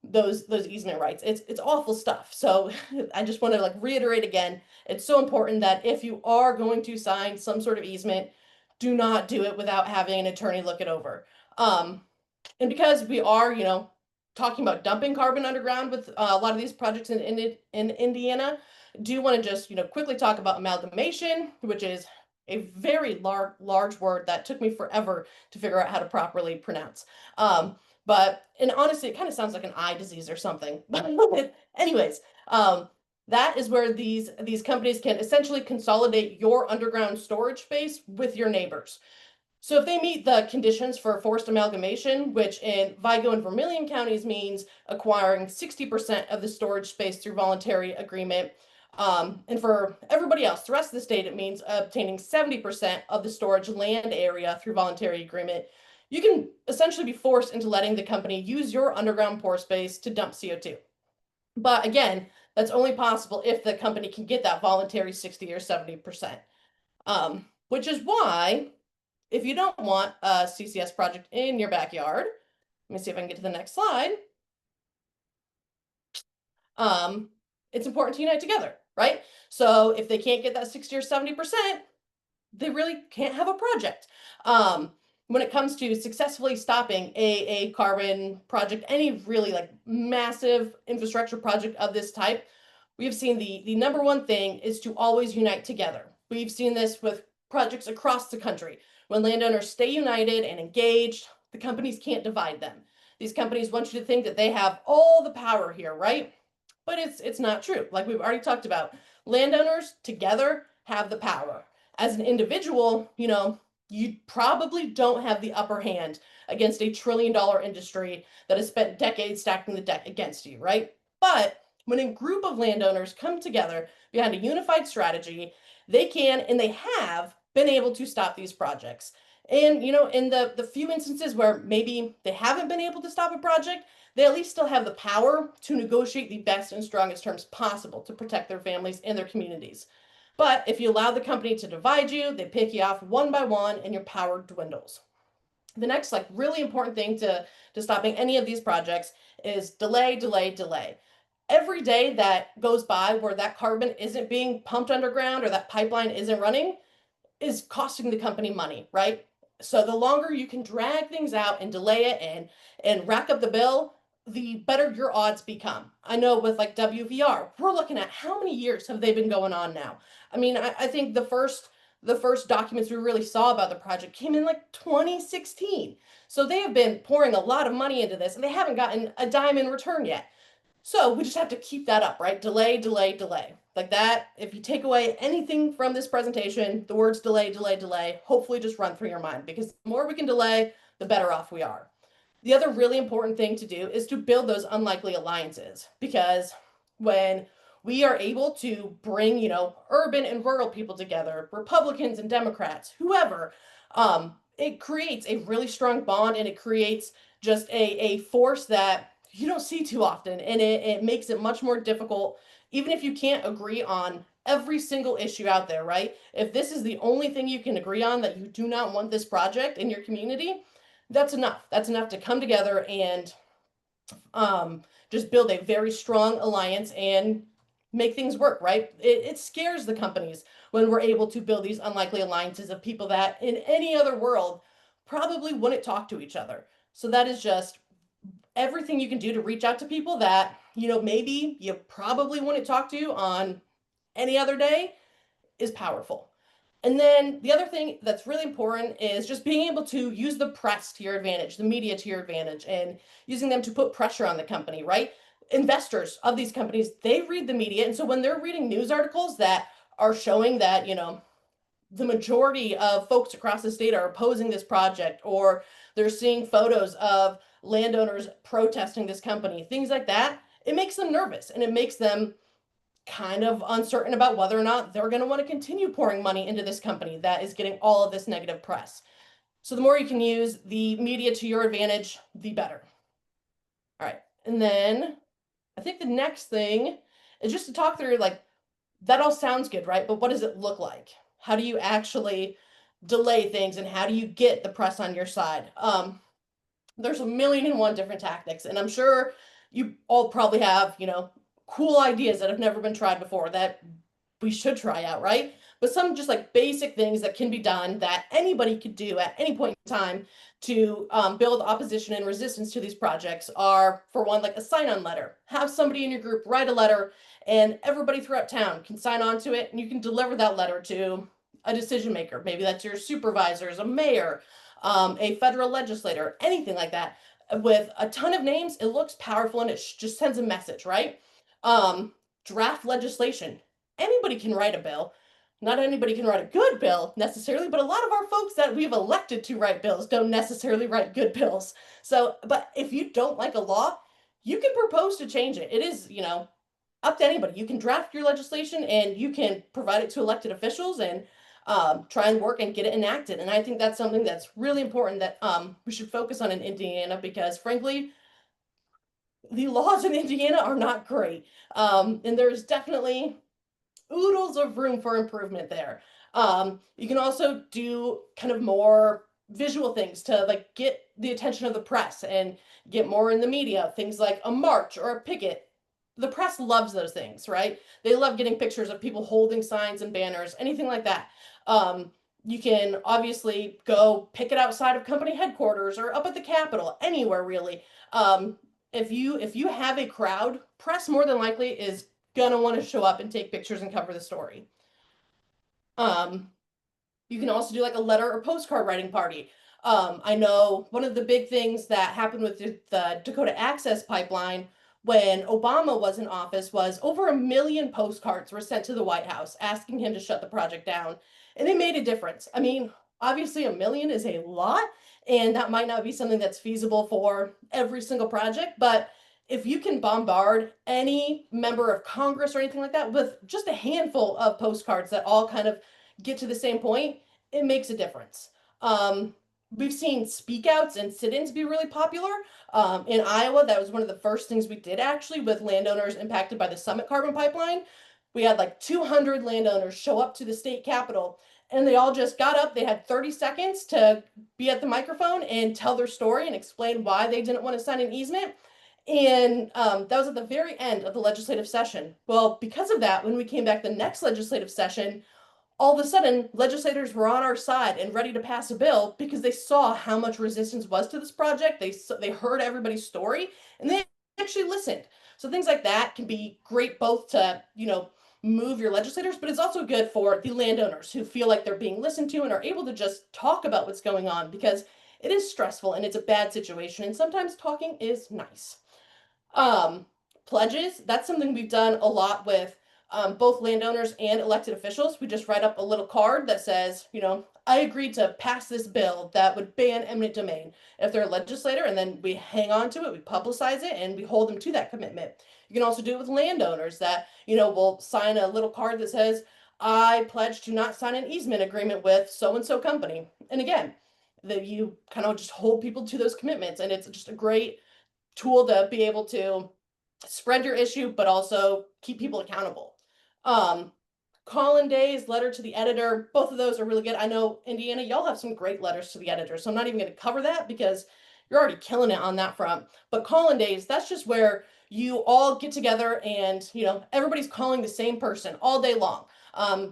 those easement rights. It's awful stuff. So I just want to like reiterate again, it's so important that if you are going to sign some sort of easement, do not do it without having an attorney look it over. And because we are, talking about dumping carbon underground with a lot of these projects in Indiana, do want to just, quickly talk about amalgamation, which is a very large word that took me forever to figure out how to properly pronounce. And honestly, it kind of sounds like an eye disease or something. But anyways, that is where these companies can essentially consolidate your underground storage space with your neighbors. So if they meet the conditions for forced amalgamation, which in Vigo and Vermilion counties means acquiring 60% of the storage space through voluntary agreement, and for everybody else, the rest of the state, it means obtaining 70% of the storage land area through voluntary agreement. You can essentially be forced into letting the company use your underground pore space to dump CO2. But again, that's only possible if the company can get that voluntary 60 or 70%. Which is why, if you don't want a CCS project in your backyard, let me see if I can get to the next slide. It's important to unite together, right? So if they can't get that 60 or 70%, they really can't have a project. When it comes to successfully stopping a carbon project, any really like massive infrastructure project of this type, we've seen the number one thing is to always unite together. We've seen this with projects across the country. When landowners stay united and engaged, the companies can't divide them. These companies want you to think that they have all the power here, right? But it's not true. Like we've already talked about, landowners together have the power. As an individual, you probably don't have the upper hand against a $1 trillion industry that has spent decades stacking the deck against you, right? But when a group of landowners come together behind a unified strategy, they can and they have been able to stop these projects. And in the few instances where maybe they haven't been able to stop a project, they at least still have the power to negotiate the best and strongest terms possible to protect their families and their communities. But if you allow the company to divide you, they pick you off one by one and your power dwindles. The next really important thing to stopping any of these projects is delay, delay, delay. Every day that goes by where that carbon isn't being pumped underground or that pipeline isn't running is costing the company money, right? So the longer you can drag things out and delay it and rack up the bill, the better your odds become. I know with WVR, we're looking at how many years have they been going on now? I mean, I think the first documents we really saw about the project came in 2016. So they have been pouring a lot of money into this and they haven't gotten a dime in return yet. So we just have to keep that up, right? Delay, delay, delay. Like that, if you take away anything from this presentation, the words delay, delay, delay, hopefully just run through your mind, because the more we can delay, the better off we are. The other really important thing to do is to build those unlikely alliances, because when we are able to bring, urban and rural people together, Republicans and Democrats, whoever, it creates a really strong bond and it creates just a force that you don't see too often. And it makes it much more difficult, even if you can't agree on every single issue out there, right? If this is the only thing you can agree on, that you do not want this project in your community, that's enough. That's enough to come together and just build a very strong alliance and make things work, right? It scares the companies when we're able to build these unlikely alliances of people that in any other world probably wouldn't talk to each other. So that is just everything you can do to reach out to people that, maybe you probably wouldn't talk to on any other day is powerful. And then the other thing that's really important is just being able to use the press to your advantage, the media to your advantage, and using them to put pressure on the company, right? Investors of these companies, they read the media. And so when they're reading news articles that are showing that, the majority of folks across the state are opposing this project, or they're seeing photos of landowners protesting this company, things like that, it makes them nervous and it makes them kind of uncertain about whether or not they're going to want to continue pouring money into this company that is getting all of this negative press. So the more you can use the media to your advantage, the better. All right. And then I think the next thing is just to talk through that all sounds good, right? But what does it look like? How do you actually delay things and how do you get the press on your side? There's 1,000,001 different tactics, and I'm sure you all probably have, cool ideas that have never been tried before that we should try out, right? But some just basic things that can be done that anybody could do at any point in time to build opposition and resistance to these projects are, for one, a sign-on letter. Have somebody in your group write a letter and everybody throughout town can sign on to it, and you can deliver that letter to a decision maker. Maybe that's your supervisors, a mayor, a federal legislator, anything like that. With a ton of names, it looks powerful and it just sends a message, right? Draft legislation. Anybody can write a bill. Not anybody can write a good bill necessarily, but a lot of our folks that we've elected to write bills don't necessarily write good bills. So, but if you don't like a law, you can propose to change it. It is, up to anybody. You can draft your legislation and you can provide it to elected officials and try and work and get it enacted. And I think that's something that's really important that we should focus on in Indiana, because frankly, the laws in Indiana are not great. And there's definitely oodles of room for improvement there. You can also do kind of more visual things to like get the attention of the press and get more in the media, things like a march or a picket. The press loves those things, right? They love getting pictures of people holding signs and banners, anything like that. You can obviously go picket outside of company headquarters or up at the Capitol, anywhere really. If you have a crowd, press more than likely is gonna want to show up and take pictures and cover the story. You can also do like a letter or postcard writing party. I know one of the big things that happened with the Dakota Access Pipeline when Obama was in office was over 1 million postcards were sent to the White House asking him to shut the project down. And it made a difference. I mean, obviously 1 million is a lot, and that might not be something that's feasible for every single project, but if you can bombard any member of Congress or anything like that with just a handful of postcards that all kind of get to the same point, it makes a difference. We've seen speakouts and sit-ins be really popular. In Iowa, that was one of the first things we did actually with landowners impacted by the Summit carbon pipeline. We had like 200 landowners show up to the state capitol, and they all just got up. They had 30 seconds to be at the microphone and tell their story and explain why they didn't want to sign an easement. And that was at the very end of the legislative session. Well, because of that, when we came back the next legislative session, all of a sudden legislators were on our side and ready to pass a bill because they saw how much resistance was to this project. They heard everybody's story and they actually listened. So things like that can be great both to, move your legislators, but it's also good for the landowners who feel like they're being listened to and are able to just talk about what's going on, because it is stressful and it's a bad situation. And sometimes talking is nice. Pledges, that's something we've done a lot with both landowners and elected officials. We just write up a little card that says, I agreed to pass this bill that would ban eminent domain. If they're a legislator, and then we hang on to it, we publicize it, and we hold them to that commitment. You can also do it with landowners that, will sign a little card that says, I pledge to not sign an easement agreement with so-and-so company. And again, that you kind of just hold people to those commitments, and it's just a great tool to be able to spread your issue, but also keep people accountable. Call-in days, letter to the editor, both of those are really good. I know Indiana, y'all have some great letters to the editor, so I'm not even going to cover that because you're already killing it on that front. But call-in days, that's just where you all get together and, everybody's calling the same person all day long,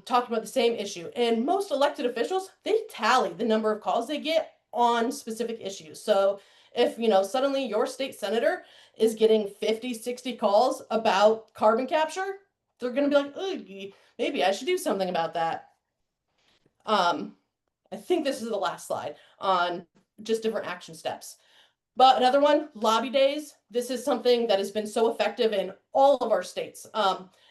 talking about the same issue. And most elected officials, they tally the number of calls they get on specific issues. So if, suddenly your state senator is getting 50, 60 calls about carbon capture, they're going to be like, oh, maybe I should do something about that. I think this is the last slide on just different action steps. But another one, lobby days. This is something that has been so effective in all of our states.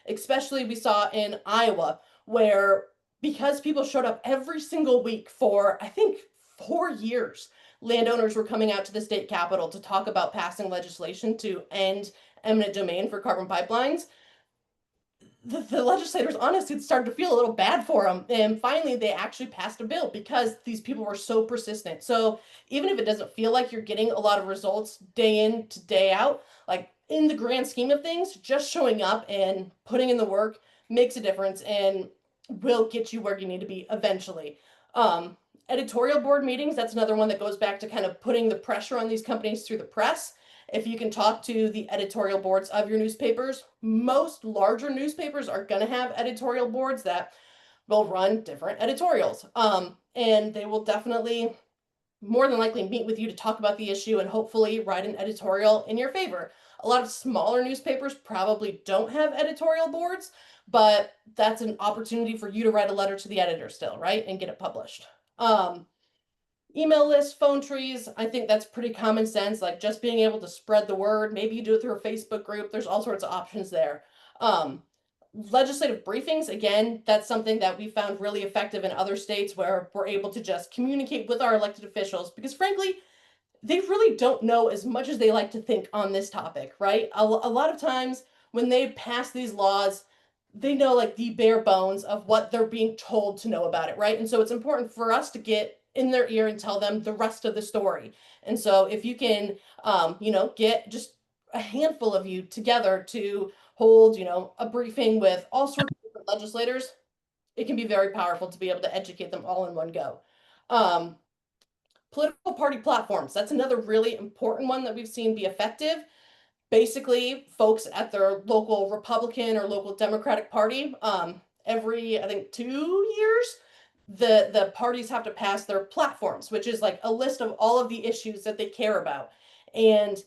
Especially we saw in Iowa, where because people showed up every single week for, I think, 4 years, landowners were coming out to the state capitol to talk about passing legislation to end eminent domain for carbon pipelines. The legislators honestly started to feel a little bad for them, and finally they actually passed a bill because these people were so persistent. So even if it doesn't feel like you're getting a lot of results day in to day out, like in the grand scheme of things, just showing up and putting in the work makes a difference and will get you where you need to be eventually. Editorial board meetings, that's another one that goes back to kind of putting the pressure on these companies through the press. If you can talk to the editorial boards of your newspapers, most larger newspapers are going to have editorial boards that will run different editorials. And they will definitely, more than likely, meet with you to talk about the issue and hopefully write an editorial in your favor. A lot of smaller newspapers probably don't have editorial boards, but that's an opportunity for you to write a letter to the editor still, right? And get it published. Email lists, phone trees, I think that's pretty common sense, like just being able to spread the word. Maybe you do it through a Facebook group. There's all sorts of options there. Legislative briefings, again, that's something that we found really effective in other states where we're able to just communicate with our elected officials, because frankly, they really don't know as much as they like to think on this topic, right? A lot of times when they pass these laws, they know like the bare bones of what they're being told to know about it, right? And so it's important for us to get in their ear and tell them the rest of the story. And so if you can, get just a handful of you together to hold, a briefing with all sorts of different legislators, it can be very powerful to be able to educate them all in one go. Political party platforms, that's another really important one that we've seen be effective. Basically, folks at their local Republican or local Democratic Party, every, I think, 2 years, the parties have to pass their platforms, which is like a list of all of the issues that they care about. And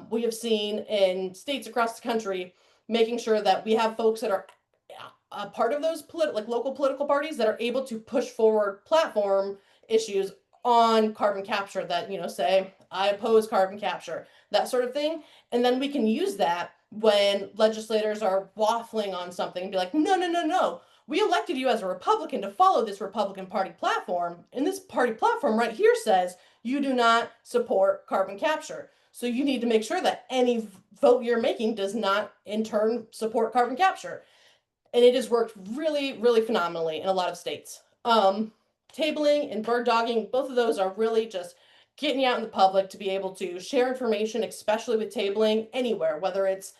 we have seen in states across the country, making sure that we have folks that are a part of those local political parties that are able to push forward platform issues on carbon capture that, say, I oppose carbon capture, that sort of thing. And then we can use that when legislators are waffling on something and be like, no, no, no, no. We elected you as a Republican to follow this Republican Party platform. And this party platform right here says you do not support carbon capture. So you need to make sure that any vote you're making does not in turn support carbon capture. And it has worked really, really phenomenally in a lot of states. Tabling and bird dogging, both of those are really just getting you out in the public to be able to share information, especially with tabling anywhere, whether it's,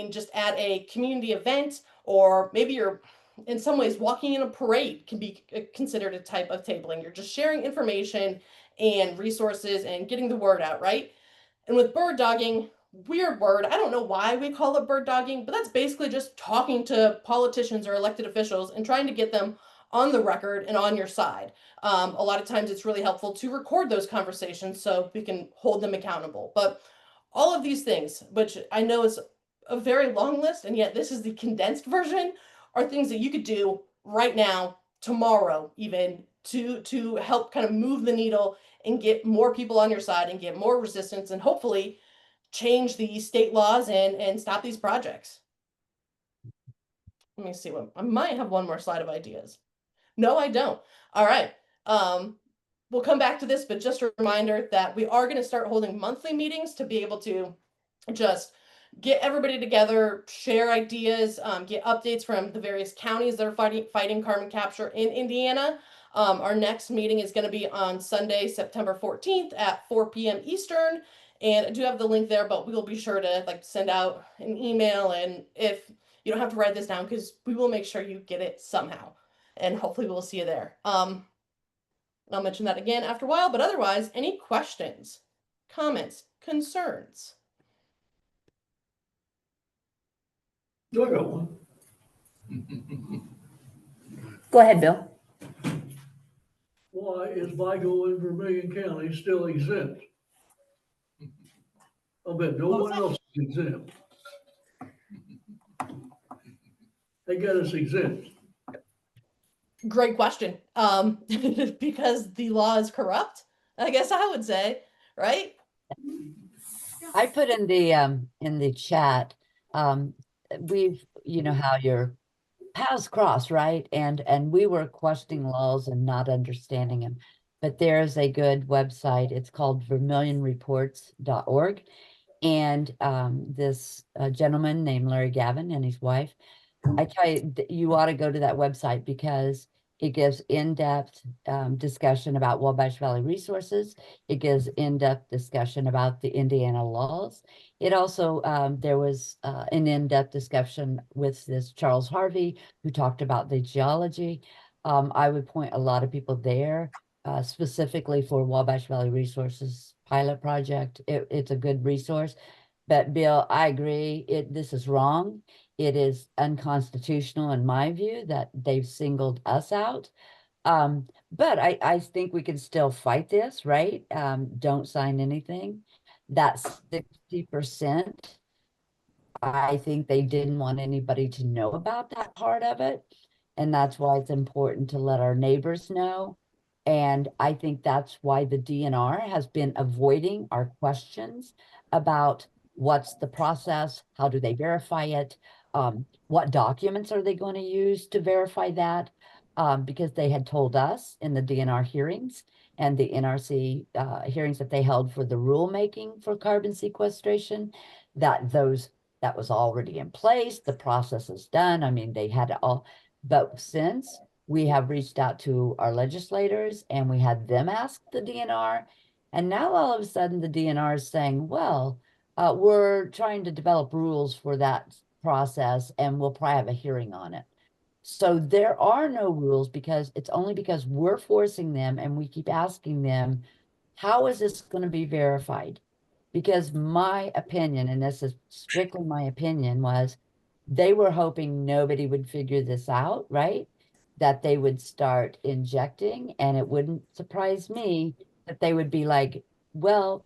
just at a community event, or maybe you're in some ways walking in a parade can be considered a type of tabling. You're just sharing information and resources and getting the word out, right? And with bird dogging, weird word, I don't know why we call it bird dogging, but that's basically just talking to politicians or elected officials and trying to get them on the record and on your side. A lot of times it's really helpful to record those conversations so we can hold them accountable. But all of these things, which I know is a very long list, and yet this is the condensed version, are things that you could do right now, tomorrow, even to help kind of move the needle and get more people on your side and get more resistance and hopefully change the state laws and stop these projects. Let me see what I might have one more slide of ideas. No, I don't. All right. We'll come back to this, but just a reminder that we are going to start holding monthly meetings to be able to just get everybody together, share ideas, get updates from the various counties that are fighting carbon capture in Indiana. Our next meeting is going to be on Sunday, September 14th at 4 p.m. Eastern. And I do have the link there, but we will be sure to send out an email. And if you don't have to write this down, because we will make sure you get it somehow. And hopefully we'll see you there. I'll mention that again after a while, but otherwise, any questions, comments, concerns? I got one. Go ahead, Bill. Why is Vigo in Vermilion County still exempt? I bet no one else is exempt. They got us exempt. Great question. Because the law is corrupt, I guess I would say, right? I put in the chat, we've, how your paths cross, right? And we were questioning laws and not understanding them. But there's a good website. It's called vermilionreports.org. And this gentleman named Larry Gavin and his wife, I tell you, you ought to go to that website because it gives in-depth discussion about Wabash Valley resources. It gives in-depth discussion about the Indiana laws. It also, there was an in-depth discussion with this Charles Harvey, who talked about the geology. I would point a lot of people there, specifically for Wabash Valley Resources pilot project. It's a good resource. But Bill, I agree, this is wrong. It is unconstitutional in my view that they've singled us out. But I think we can still fight this, right? Don't sign anything. That 60% I think they didn't want anybody to know about that part of it. And that's why it's important to let our neighbors know. And I think that's why the DNR has been avoiding our questions about what's the process, how do they verify it, what documents are they going to use to verify that? Because they had told us in the DNR hearings and the NRC hearings that they held for the rulemaking for carbon sequestration, that that was already in place. The process is done. I mean, they had it all. But since we have reached out to our legislators and we had them ask the DNR, and now all of a sudden the DNR is saying, well, we're trying to develop rules for that process and we'll probably have a hearing on it. So there are no rules because it's only because we're forcing them and we keep asking them, how is this going to be verified? Because my opinion, and this is strictly my opinion, was they were hoping nobody would figure this out, right? That they would start injecting, and it wouldn't surprise me that they would be like, well,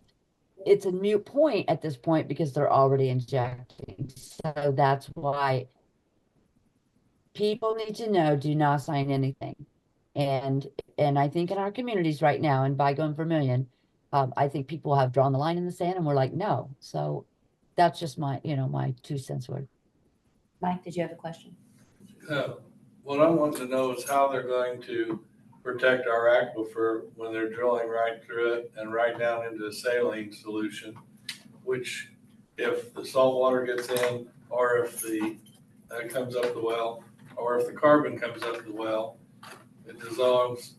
it's a moot point at this point because they're already injecting. So that's why people need to know, do not sign anything. And I think in our communities right now, in Bygone Vermilion, I think people have drawn the line in the sand and we're like, no. So that's just my, my 2 cents worth. Mike, did you have a question? What I want to know is how they're going to protect our aquifer when they're drilling right through it and right down into a saline solution, which if the salt water gets in, or if the comes up the well, or if the carbon comes up the well, it dissolves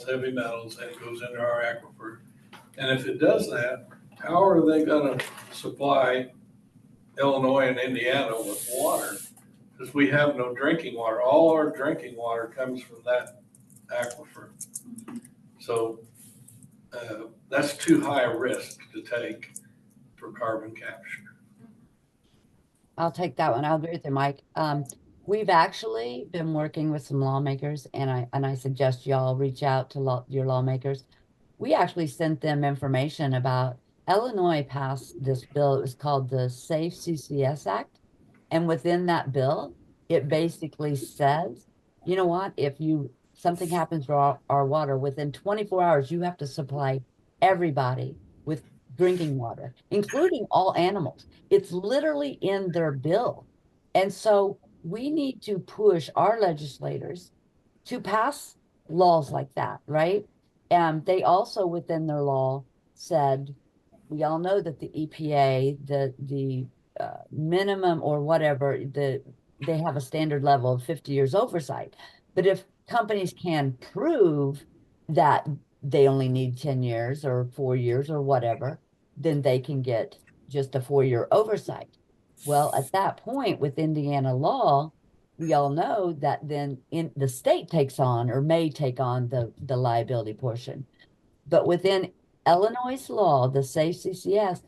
heavy metals and it goes into our aquifer. And if it does that, how are they going to supply Illinois and Indiana with water? Because we have no drinking water. All our drinking water comes from that aquifer. So that's too high a risk to take for carbon capture. I'll take that one. I'll agree with you, Mike. We've actually been working with some lawmakers, and I suggest y'all reach out to your lawmakers. We actually sent them information about Illinois passed this bill. It was called the Safe CCS Act. And within that bill, it basically says, you know what, if something happens to our water, within 24 hours, you have to supply everybody with drinking water, including all animals. It's literally in their bill. And so we need to push our legislators to pass laws like that, right? And they also, within their law, said, we all know that the EPA, the minimum or whatever, they have a standard level of 50 years oversight. But if companies can prove that they only need 10 years or 4 years or whatever, then they can get just a 4-year oversight. Well, at that point, with Indiana law, we all know that then the state takes on or may take on the liability portion. But within Illinois law, the Safe CCS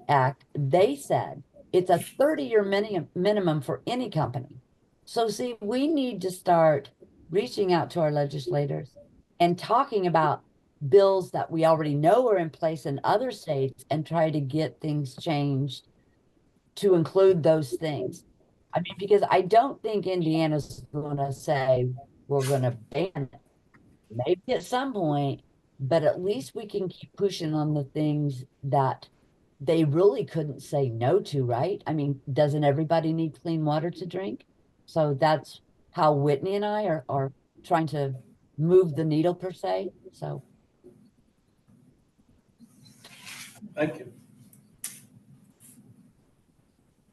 Act, they said it's a 30-year minimum for any company. So see, we need to start reaching out to our legislators and talking about bills that we already know are in place in other states and try to get things changed to include those things. I mean, because I don't think Indiana's going to say we're going to ban it. Maybe at some point, but at least we can keep pushing on the things that they really couldn't say no to, right? I mean, doesn't everybody need clean water to drink? So that's how Whitney and I are trying to move the needle per se. So Thank you.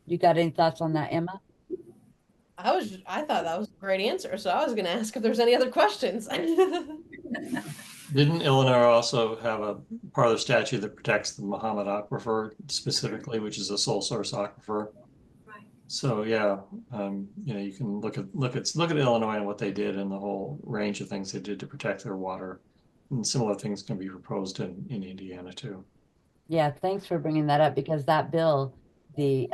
you got any thoughts on that, Emma? I thought that was a great answer, so I was going to ask if there's any other questions. Didn't Illinois also have a part of the statute that protects the Muhammad Aquifer specifically, which is a sole source aquifer? Right. So yeah, you can look at Illinois and what they did and the whole range of things they did to protect their water, and similar things can be proposed in Indiana too. Yeah, thanks for bringing that up because that bill, the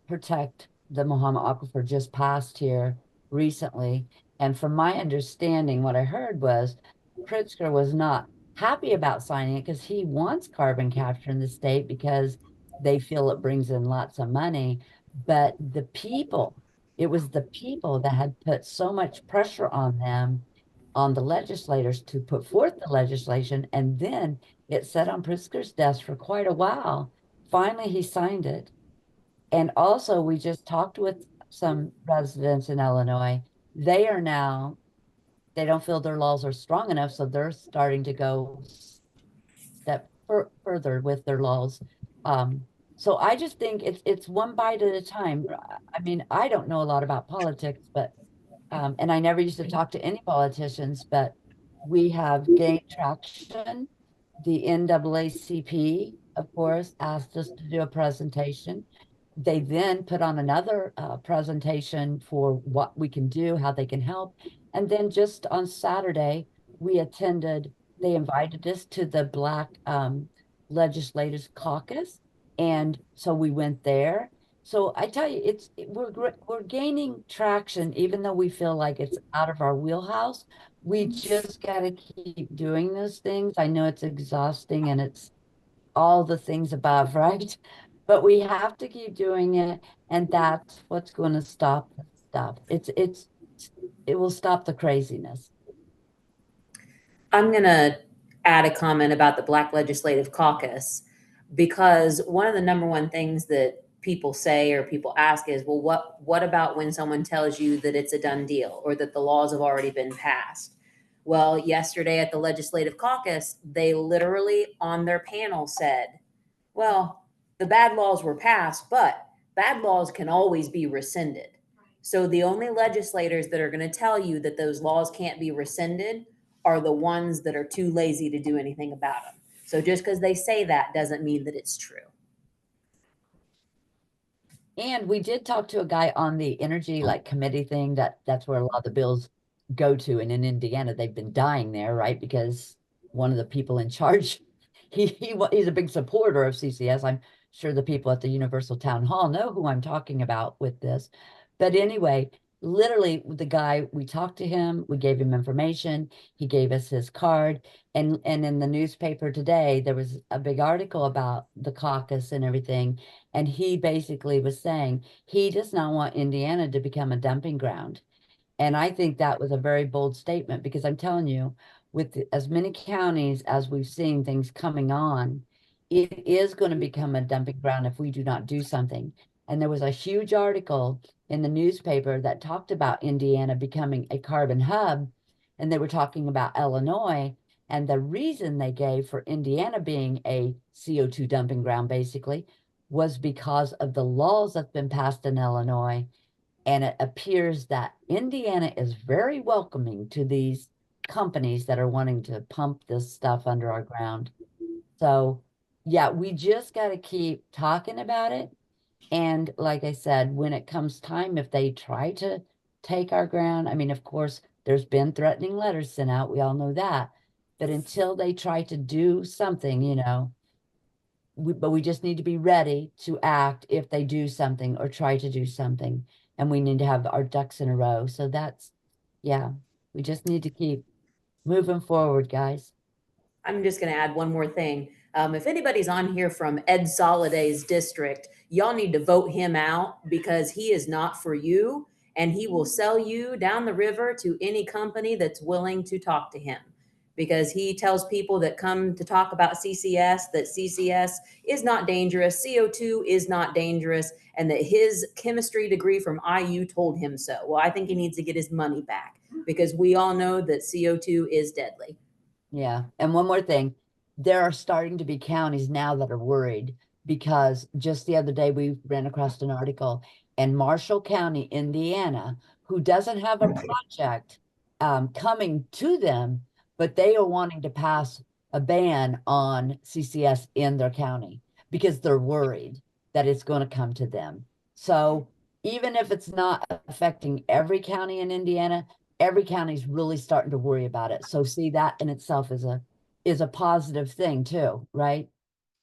Protect the Muhammad Aquifer, just passed here recently. And from my understanding, what I heard was Pritzker was not happy about signing it because he wants carbon capture in the state because they feel it brings in lots of money. But it was the people that had put so much pressure on them, on the legislators to put forth the legislation, and then it sat on Pritzker's desk for quite a while. Finally, he signed it. And also, we just talked with some residents in Illinois. They are now, they don't feel their laws are strong enough, so they're starting to go step further with their laws. So I just think it's one bite at a time. I mean, I don't know a lot about politics, but and I never used to talk to any politicians, but we have gained traction. The NAACP, of course, asked us to do a presentation. They then put on another presentation for what we can do, how they can help. And then just on Saturday, we attended, they invited us to the Black Legislators Caucus. And so we went there. So I tell you, we're gaining traction, even though we feel like it's out of our wheelhouse. We just got to keep doing those things. I know it's exhausting and it's all the things above, right? But we have to keep doing it, and that's what's going to stop the stuff. It will stop the craziness. I'm going to add a comment about the Black Legislative Caucus, because one of the number one things that people say or people ask is, well, what about when someone tells you that it's a done deal or that the laws have already been passed? Well, yesterday at the Legislative Caucus, they literally on their panel said, well, the bad laws were passed, but bad laws can always be rescinded. So the only legislators that are going to tell you that those laws can't be rescinded are the ones that are too lazy to do anything about them. So just because they say that doesn't mean that it's true. And we did talk to a guy on the energy committee thing that's where a lot of the bills go to. And in Indiana, they've been dying there, right? Because one of the people in charge, he's a big supporter of CCS. I'm sure the people at the Universal Town Hall know who I'm talking about with this. But anyway, literally the guy, we talked to him, we gave him information, he gave us his card. And in the newspaper today, there was a big article about the caucus and everything. And he basically was saying he does not want Indiana to become a dumping ground. And I think that was a very bold statement because I'm telling you, with as many counties as we've seen things coming on, it is going to become a dumping ground if we do not do something. And there was a huge article in the newspaper that talked about Indiana becoming a carbon hub. And they were talking about Illinois. And the reason they gave for Indiana being a CO2 dumping ground, basically, was because of the laws that's been passed in Illinois. And it appears that Indiana is very welcoming to these companies that are wanting to pump this stuff under our ground. So, yeah, we just got to keep talking about it. And like I said, when it comes time, if they try to take our ground, I mean, of course, there's been threatening letters sent out. We all know that. But until they try to do something, but we just need to be ready to act if they do something or try to do something. And we need to have our ducks in a row. So yeah, we just need to keep moving forward, guys. I'm just going to add one more thing. If anybody's on here from Ed Soliday's district, y'all need to vote him out because he is not for you and he will sell you down the river to any company that's willing to talk to him, because he tells people that come to talk about CCS that CCS is not dangerous, CO2 is not dangerous, and that his chemistry degree from IU told him so. Well, I think he needs to get his money back because we all know that CO2 is deadly. Yeah. And one more thing, there are starting to be counties now that are worried because just the other day we ran across an article in Marshall County, Indiana, who doesn't have a project coming to them, but they are wanting to pass a ban on CCS in their county because they're worried that it's going to come to them. So even if it's not affecting every county in Indiana, every county's really starting to worry about it. So see, that in itself is a positive thing too, right?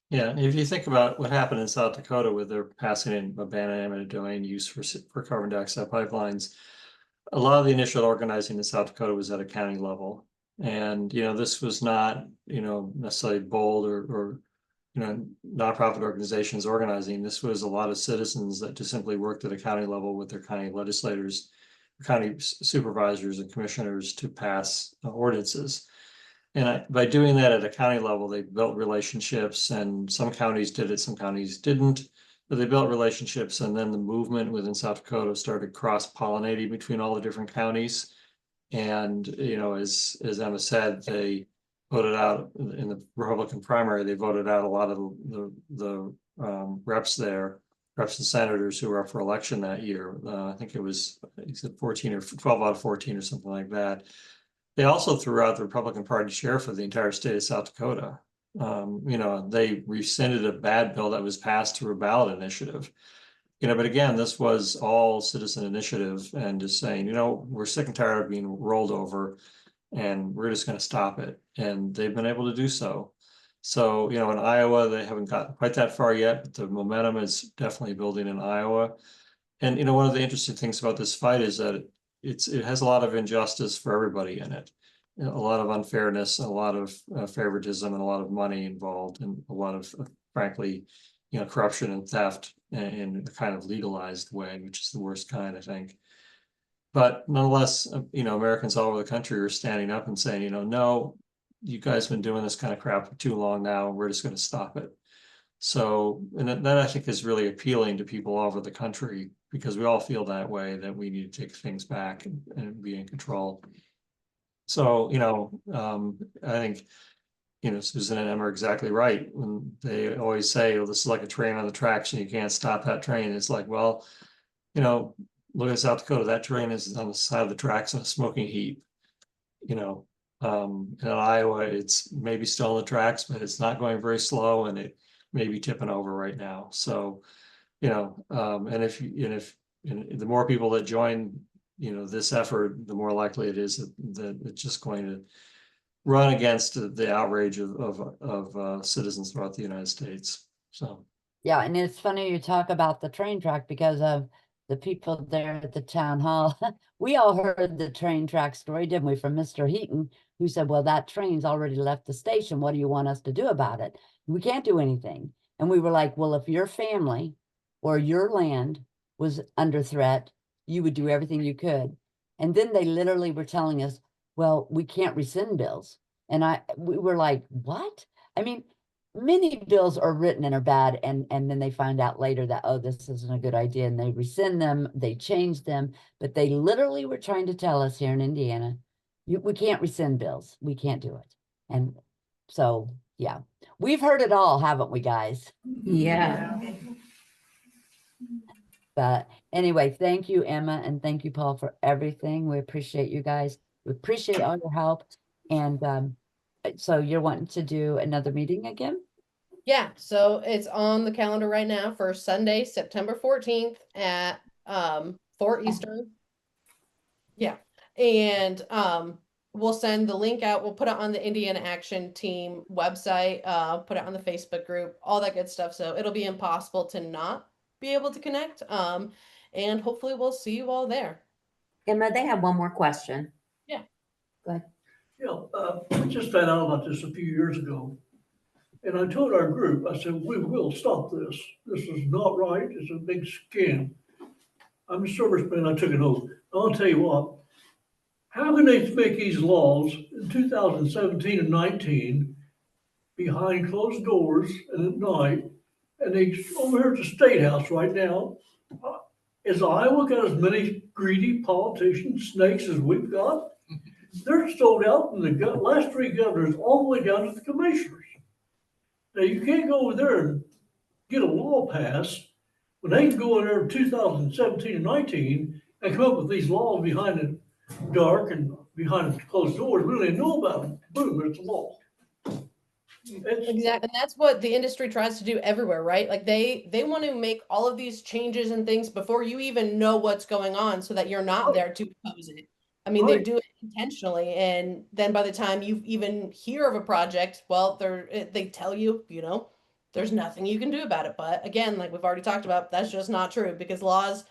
Yeah, if you think about what happened in South Dakota with their passing in a ban on eminent domain use for carbon dioxide pipelines, a lot of the initial organizing in South Dakota was at a county level. And, this was not, necessarily bold or nonprofit organizations organizing. This was a lot of citizens that just simply worked at a county level with their county legislators, county supervisors and commissioners to pass ordinances. And by doing that at a county level, they built relationships, and some counties did it, some counties didn't, but they built relationships. And then the movement within South Dakota started cross-pollinating between all the different counties. And, as Emma said, they voted out in the Republican primary, they voted out a lot of the reps there, reps and senators who were up for election that year. I think it was, he said 14 or 12 out of 14 or something like that. They also threw out the Republican Party sheriff of the entire state of South Dakota. They rescinded a bad bill that was passed through a ballot initiative. But again, this was all citizen initiative and just saying, we're sick and tired of being rolled over and we're just going to stop it. And they've been able to do so. So, in Iowa, they haven't gotten quite that far yet, but the momentum is definitely building in Iowa. And, one of the interesting things about this fight is that it has a lot of injustice for everybody in it. A lot of unfairness, a lot of favoritism, and a lot of money involved, and a lot of, frankly, corruption and theft in a kind of legalized way, which is the worst kind, I think. But nonetheless, Americans all over the country are standing up and saying, no, you guys have been doing this kind of crap for too long now. We're just going to stop it. So, and that I think is really appealing to people all over the country, because we all feel that way, that we need to take things back and be in control. So, I think, Susan and Emma are exactly right when they always say, this is like a train on the tracks and you can't stop that train. It's like, well, look at South Dakota, that train is on the side of the tracks in a smoking heap. In Iowa, it's maybe still on the tracks, but it's not going very slow, and it may be tipping over right now. So, and if the more people that join, this effort, the more likely it is that it's just going to run against the outrage of citizens throughout the United States. So. Yeah, and it's funny you talk about the train track, because of the people there at the town hall. We all heard the train track story, didn't we, from Mr. Heaton, who said, well, that train's already left the station. What do you want us to do about it? We can't do anything. And we were like, well, if your family or your land was under threat, you would do everything you could. And then they literally were telling us, well, we can't rescind bills. And we were like, what? I mean, many bills are written and are bad, and then they find out later that, oh, this isn't a good idea, and they rescind them, they change them. But they literally were trying to tell us here in Indiana, we can't rescind bills, we can't do it. And so, yeah, we've heard it all, haven't we, guys? Yeah. But anyway, thank you, Emma, and thank you, Paul, for everything. We appreciate you guys. We appreciate all your help. And so you're wanting to do another meeting again? Yeah, so it's on the calendar right now for Sunday, September 14th at 4 Eastern. Yeah. And we'll send the link out. We'll put it on the Indiana Action Team website, put it on the Facebook group, all that good stuff. So it'll be impossible to not be able to connect. And hopefully we'll see you all there. Emma, they have one more question. Yeah. Go ahead. We just found out about this a few years ago. And I told our group, I said, we will stop this. This is not right. It's a big scam. I'm a serviceman. I took an oath. I'll tell you what, how can they make these laws in 2017 and 19 behind closed doors and at night? And they over here at the State House right now, is Iowa got as many greedy politicians, snakes as we've got? They're sold out in the last three governors all the way down to the commissioners. Now, you can't go over there and get a law passed when they can go in there in 2017 and 19 and come up with these laws behind the dark and behind the closed doors. We don't even know about them. Boom, it's a law. Exactly. And that's what the industry tries to do everywhere, right? Like they want to make all of these changes and things before you even know what's going on, so that you're not there to oppose it. I mean, they do it intentionally, and then by the time you even hear of a project, well, they tell you, there's nothing you can do about it. But again, like we've already talked about, that's just not true, because laws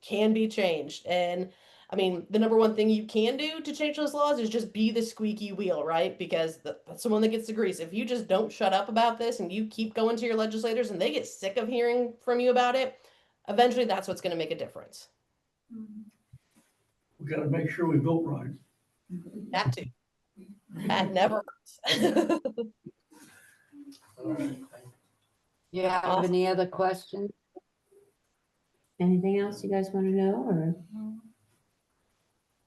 can be changed. And I mean, the number one thing you can do to change those laws is just be the squeaky wheel, right? Because that's the one that gets the grease. If you just don't shut up about this and you keep going to your legislators and they get sick of hearing from you about it, eventually that's what's going to make a difference. We gotta make sure we vote right. That too. That never hurts. All right. You have Awesome. any other questions? Anything else you guys want to know or?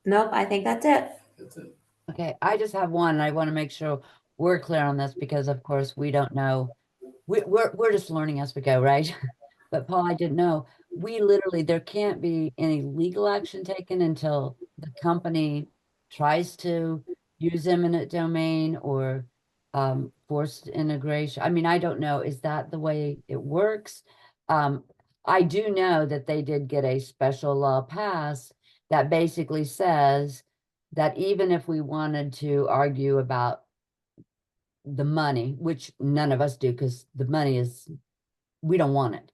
Nope, I think that's it. That's it. Okay, I just have one. I want to make sure we're clear on this because of course we don't know. We're just learning as we go, right? But Paul, I didn't know. We literally, there can't be any legal action taken until the company tries to use eminent domain or forced integration. I mean, I don't know. Is that the way it works? I do know that they did get a special law passed that basically says that even if we wanted to argue about the money, which none of us do because the money is, we don't want it.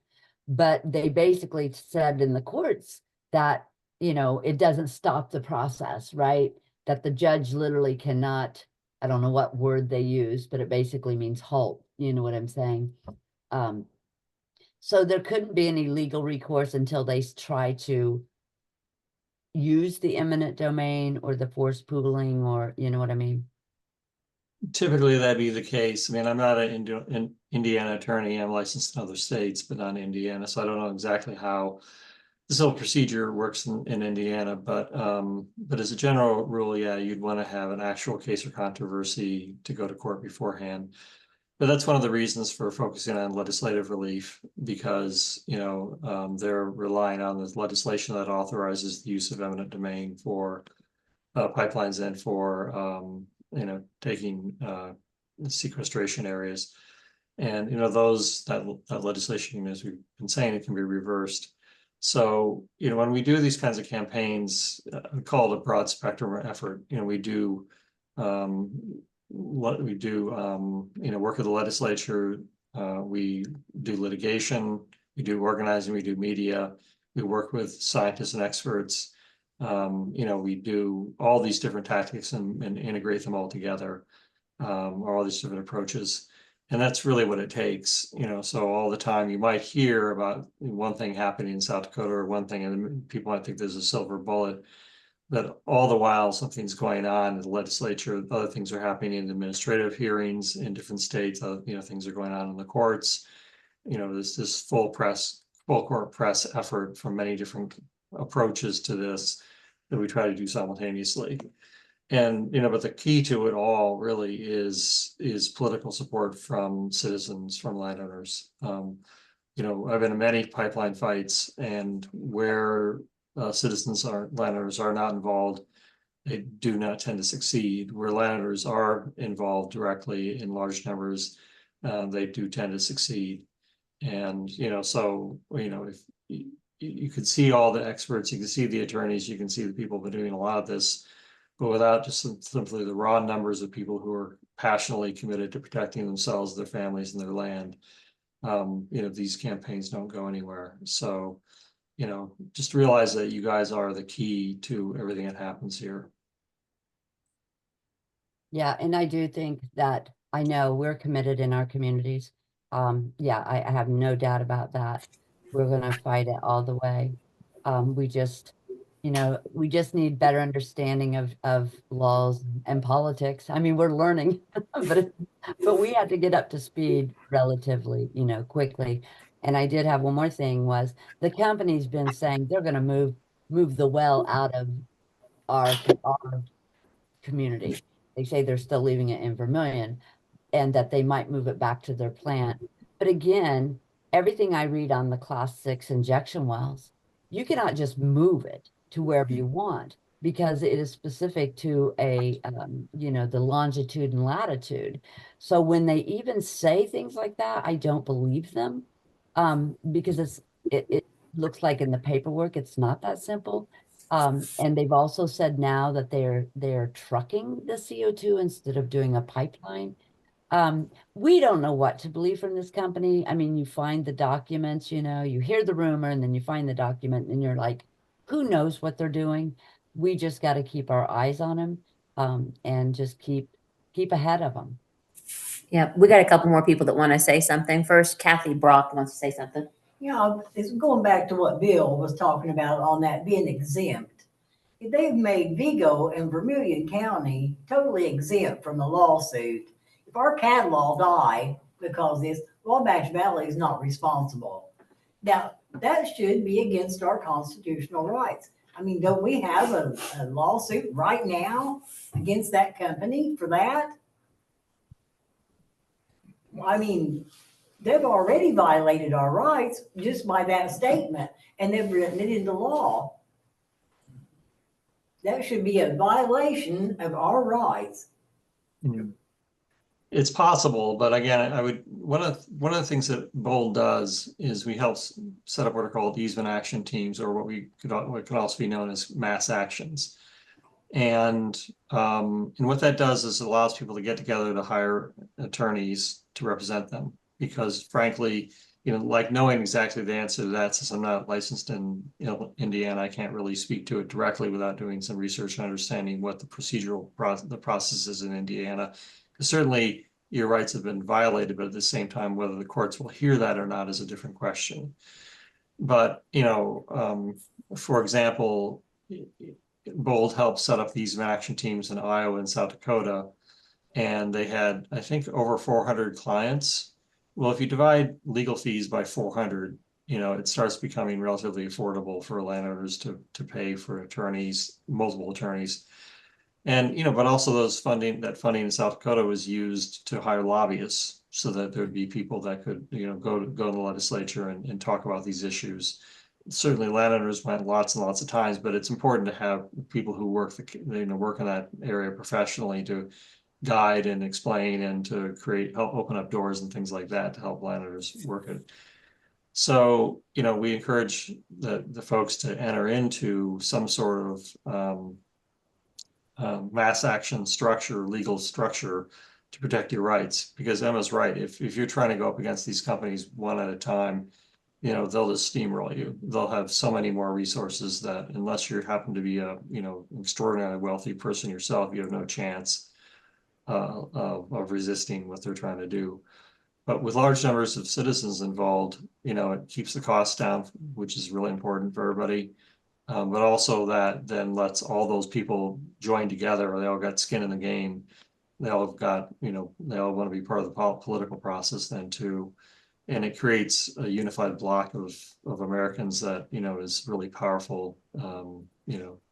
But they basically said in the courts that, you know, it doesn't stop the process, right? That the judge literally cannot, I don't know what word they use, but it basically means halt. You know what I'm saying? So there couldn't be any legal recourse until they try to use the eminent domain or the forced pooling, or you know what I mean? Typically, that'd be the case. I mean, I'm not an Indiana attorney. I'm licensed in other states, but not Indiana, so I don't know exactly how this whole procedure works in Indiana. But as a general rule, yeah, you'd want to have an actual case or controversy to go to court beforehand. But that's one of the reasons for focusing on legislative relief, because they're relying on the legislation that authorizes the use of eminent domain for pipelines and for taking sequestration areas. And that legislation, as we've been saying, it can be reversed. So when we do these kinds of campaigns, we call it a broad spectrum effort. We do work with the legislature. We do litigation, we do organizing, we do media, we work with scientists and experts. We do all these different tactics and integrate them all together, or all these different approaches. And that's really what it takes, so all the time you might hear about one thing happening in South Dakota or one thing, and people might think there's a silver bullet, but all the while something's going on in the legislature, other things are happening in administrative hearings in different states, things are going on in the courts. There's this full court press effort from many different approaches to this that we try to do simultaneously. And but the key to it all really is political support from citizens, from landowners. I've been in many pipeline fights, and where landowners are not involved, they do not tend to succeed. Where landowners are involved directly in large numbers, they do tend to succeed. And so if you could see all the experts, you can see the attorneys, you can see the people who've been doing a lot of this, but without just simply the raw numbers of people who are passionately committed to protecting themselves, their families, and their land, these campaigns don't go anywhere. So, just realize that you guys are the key to everything that happens here. Yeah, and I do think that, I know we're committed in our communities. Yeah, I have no doubt about that. We're gonna fight it all the way. We just need better understanding of laws and politics. I mean, we're learning, but we had to get up to speed relatively, quickly. And I did have one more thing, was the company's been saying they're gonna move the well out of our community. They say they're still leaving it in Vermilion, and that they might move it back to their plant. But again, everything I read on the Class 6 injection wells, you cannot just move it to wherever you want, because it is specific to the longitude and latitude. So when they even say things like that, I don't believe them, because it looks like in the paperwork, it's not that simple. And they've also said now that they're trucking the CO2 instead of doing a pipeline. We don't know what to believe from this company. I mean, you find the documents, you hear the rumor, and then you find the document and you're like, who knows what they're doing? we just got to keep our eyes on them, and just keep ahead of them. Yeah, we got a couple more people that want to say something. First, Kathy Brock wants to say something. Yeah, it's going back to what Bill was talking about on that being exempt. If they've made Vigo and Vermilion County totally exempt from the lawsuit, if our cattle all die because this, Wabash Valley is not responsible. Now, that should be against our constitutional rights. I mean, don't we have a lawsuit right now against that company for that? I mean, they've already violated our rights just by that statement, and they've written it into law. That should be a violation of our rights. It's possible, but again, I would, one of the things that Bold does is we help set up what are called easement action teams, or what could also be known as mass actions. And what that does is it allows people to get together to hire attorneys to represent them, because frankly, like knowing exactly the answer to that, since I'm not licensed in Indiana, I can't really speak to it directly without doing some research and understanding what the the process is in Indiana. Because certainly your rights have been violated, but at the same time, whether the courts will hear that or not is a different question. But for example, Bold helped set up these action teams in Iowa and South Dakota, and they had, I think, over 400 clients. Well, if you divide legal fees by 400, it starts becoming relatively affordable for landowners to pay for attorneys, multiple attorneys. And, but also that funding in South Dakota was used to hire lobbyists so that there'd be people that could, go to the legislature and talk about these issues. Certainly landowners went lots and lots of times, but it's important to have people who work in that area professionally to guide and explain and to help open up doors and things like that to help landowners work it. So, we encourage the folks to enter into some sort of mass action structure, legal structure to protect your rights, because Emma's right. If you're trying to go up against these companies one at a time, they'll just steamroll you. They'll have so many more resources that unless you happen to be a, extraordinarily wealthy person yourself, you have no chance of resisting what they're trying to do. But with large numbers of citizens involved, it keeps the costs down, which is really important for everybody. But also that then lets all those people join together, or they all got skin in the game. They all have got, they all want to be part of the political process then too. And it creates a unified block of Americans that, is really powerful,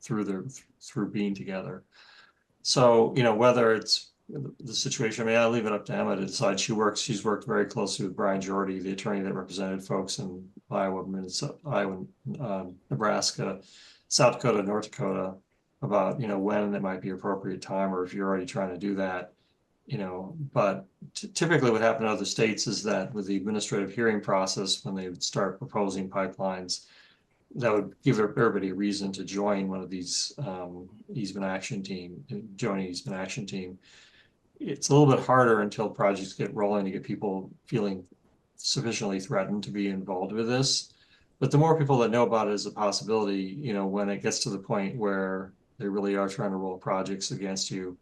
through being together. So, whether it's the situation, I'll leave it up to Emma to decide. She's worked very closely with Brian Jordy, the attorney that represented folks in Iowa, Nebraska, South Dakota, North Dakota, about, when it might be appropriate time, or if you're already trying to do that, but typically what happened in other states is that with the administrative hearing process, when they would start proposing pipelines, that would give everybody a reason to join one of these easement action team. It's a little bit harder until projects get rolling to get people feeling sufficiently threatened to be involved with this. But the more people that know about it as a possibility, when it gets to the point where they really are trying to roll projects against you,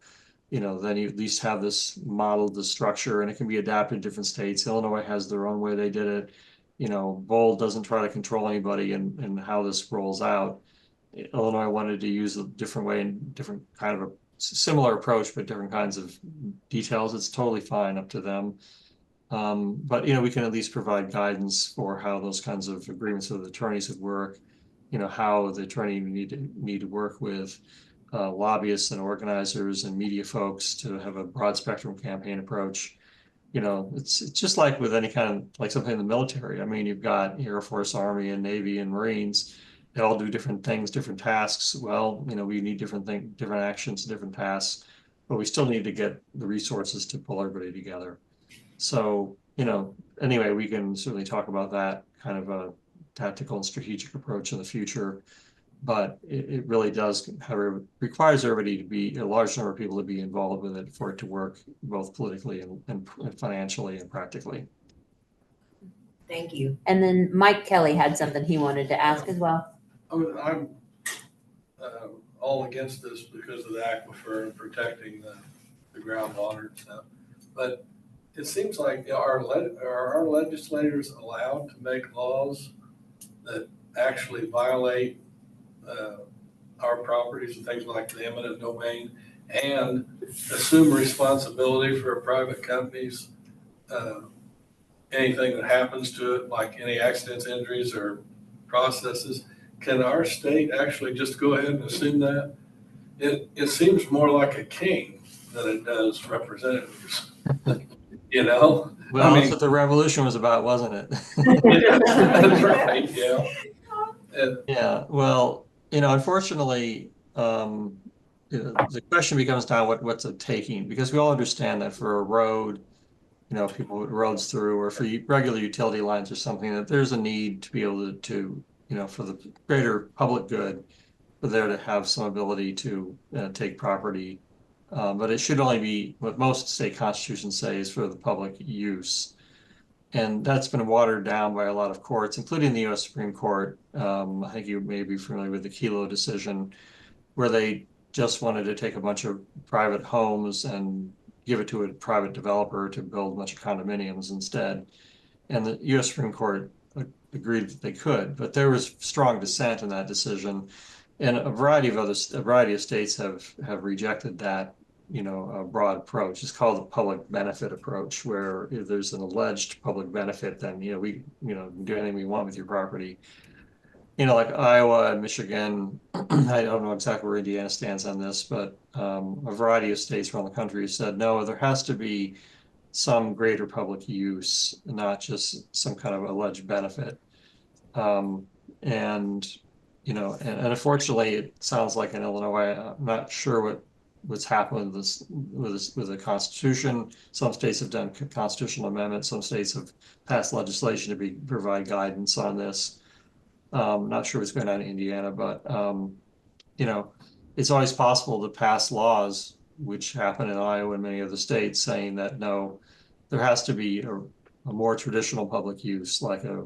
then you at least have this model, the structure, and it can be adapted in different states. Illinois has their own way they did it. Bold doesn't try to control anybody and how this rolls out. Illinois wanted to use a different way and different kind of a similar approach, but different kinds of details. It's totally fine, up to them. But we can at least provide guidance for how those kinds of agreements with attorneys would work. How the attorney need to work with lobbyists and organizers and media folks to have a broad spectrum campaign approach. It's just like with any kind of, like something in the military. You've got Air Force, Army, and Navy, and Marines. They all do different things, different tasks. Well, we need different actions, different tasks, but we still need to get the resources to pull everybody together. So, anyway, we can certainly talk about that kind of a tactical and strategic approach in the future. But it really does requires everybody to be, a large number of people to be involved with it for it to work both politically and financially and practically. Thank you. And then Mike Kelly had something he wanted to ask as well. I'm all against this because of the aquifer and protecting the groundwater and stuff. But it seems like are our legislators allowed to make laws that actually violate our properties and things like the eminent domain and assume responsibility for a private company's anything that happens to it, like any accidents, injuries, or processes? Can our state actually just go ahead and assume that? It seems more like a king than it does representatives. You know? Well, I that's mean, what the revolution was about, wasn't it? that's right, yeah. And Yeah, well, unfortunately, the question becomes now what's a taking? Because we all understand that for a road, people with roads through, or for regular utility lines or something, that there's a need to be able to for the greater public good, for there to have some ability to take property. But it should only be, what most state constitutions say, is for the public use. And that's been watered down by a lot of courts, including the U.S. Supreme Court. I think you may be familiar with the Kelo decision, where they just wanted to take a bunch of private homes and give it to a private developer to build a bunch of condominiums instead. And the U.S. Supreme Court agreed that they could, but there was strong dissent in that decision. And a variety of states have rejected that, a broad approach. It's called the public benefit approach, where if there's an alleged public benefit, then, we, can do anything we want with your property. Like Iowa and Michigan, I don't know exactly where Indiana stands on this, but a variety of states around the country have said, no, there has to be some greater public use, not just some kind of alleged benefit. And unfortunately, it sounds like in Illinois, I'm not sure what's happened with the Constitution. Some states have done constitutional amendments. Some states have passed legislation to provide guidance on this. Not sure what's going on in Indiana, but it's always possible to pass laws, which happen in Iowa and many other states, saying that no, there has to be a more traditional public use, like a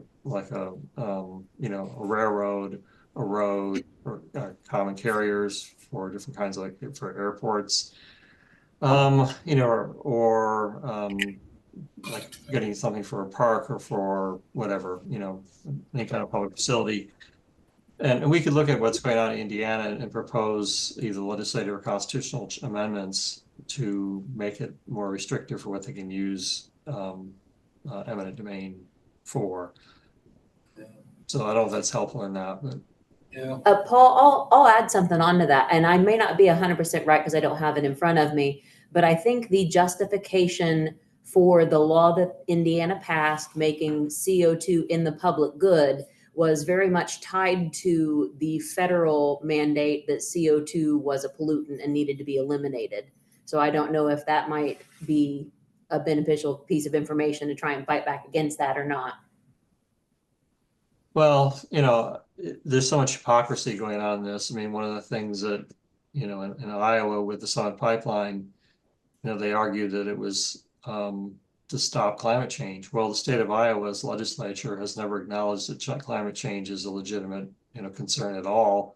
railroad, a road, or common carriers for different kinds of, like for airports, like getting something for a park or for whatever, any kind of public facility. And we could look at what's going on in Indiana and propose either legislative or constitutional amendments to make it more restrictive for what they can use eminent domain for. Yeah. So I don't know if that's helpful or not, but. Yeah. Paul, I'll add something onto that, and I may not be 100% right because I don't have it in front of me, but I think the justification for the law that Indiana passed making CO2 in the public good was very much tied to the federal mandate that CO2 was a pollutant and needed to be eliminated. So I don't know if that might be a beneficial piece of information to try and fight back against that or not. Well, there's so much hypocrisy going on in this. I mean, one of the things that, in Iowa with the Summit Pipeline, they argued that it was to stop climate change. Well, the state of Iowa's legislature has never acknowledged that climate change is a legitimate, concern at all,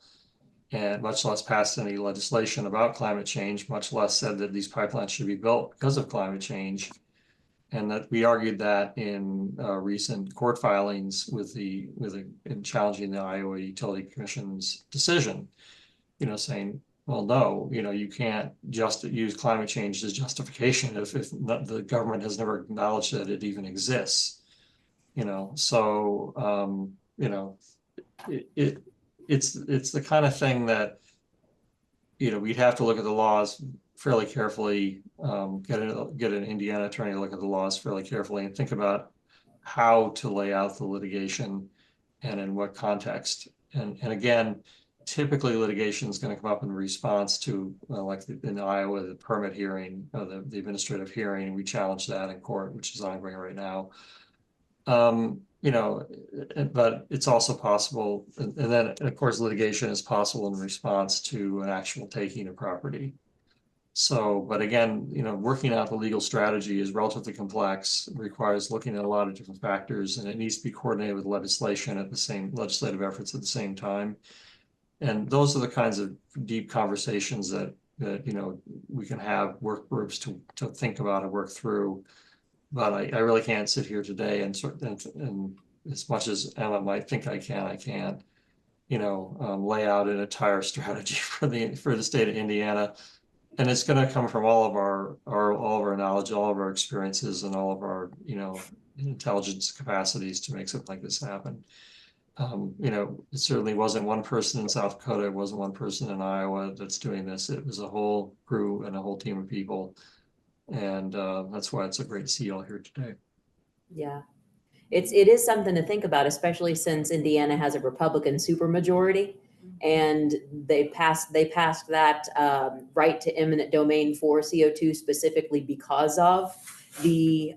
and much less passed any legislation about climate change, much less said that these pipelines should be built because of climate change. And that we argued that in recent court filings in challenging the Iowa Utility Commission's decision, saying, well, no, you can't just use climate change as justification if the government has never acknowledged that it even exists. So it's the kind of thing that we'd have to look at the laws fairly carefully, get an Indiana attorney to look at the laws fairly carefully and think about how to lay out the litigation and in what context. And again, typically litigation is going to come up in response to, like in Iowa, the permit hearing, the administrative hearing. We challenged that in court, which is ongoing right now. But it's also possible, and then of course litigation is possible in response to an actual taking of property. So, but again, working out the legal strategy is relatively complex, requires looking at a lot of different factors, and it needs to be coordinated with legislative efforts at the same time. And those are the kinds of deep conversations that we can have work groups to think about and work through. But I really can't sit here today and as much as Emma might think I can't, lay out an entire strategy for the state of Indiana. And it's going to come from all of our knowledge, all of our experiences, and all of our, intelligence capacities to make something like this happen. It certainly wasn't one person in South Dakota, it wasn't one person in Iowa that's doing this. It was a whole crew and a whole team of people. And that's why it's so great to see you all here today. Yeah. It is something to think about, especially since Indiana has a Republican supermajority, and they passed that right to eminent domain for CO2 specifically because of the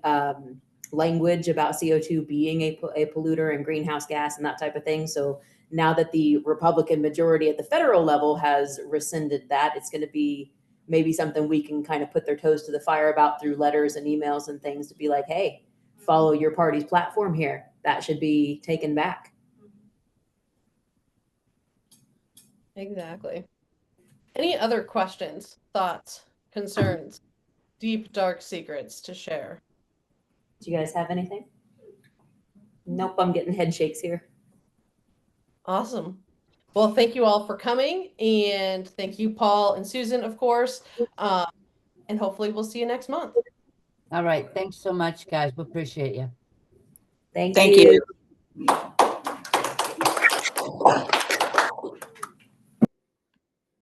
language about CO2 being a polluter and greenhouse gas and that type of thing. So now that the Republican majority at the federal level has rescinded that, it's going to be maybe something we can kind of put their toes to the fire about through letters and emails and things to be like, hey, follow your party's platform here. That should be taken back. Exactly. Any other questions, thoughts, concerns, deep, dark secrets to share? Do you guys have anything? Nope, I'm getting head shakes here. Awesome. Well, thank you all for coming, and thank you, Paul and Susan, of course. And hopefully we'll see you next month. All right. Thanks so much, guys. We appreciate you. Thank Thank you. you.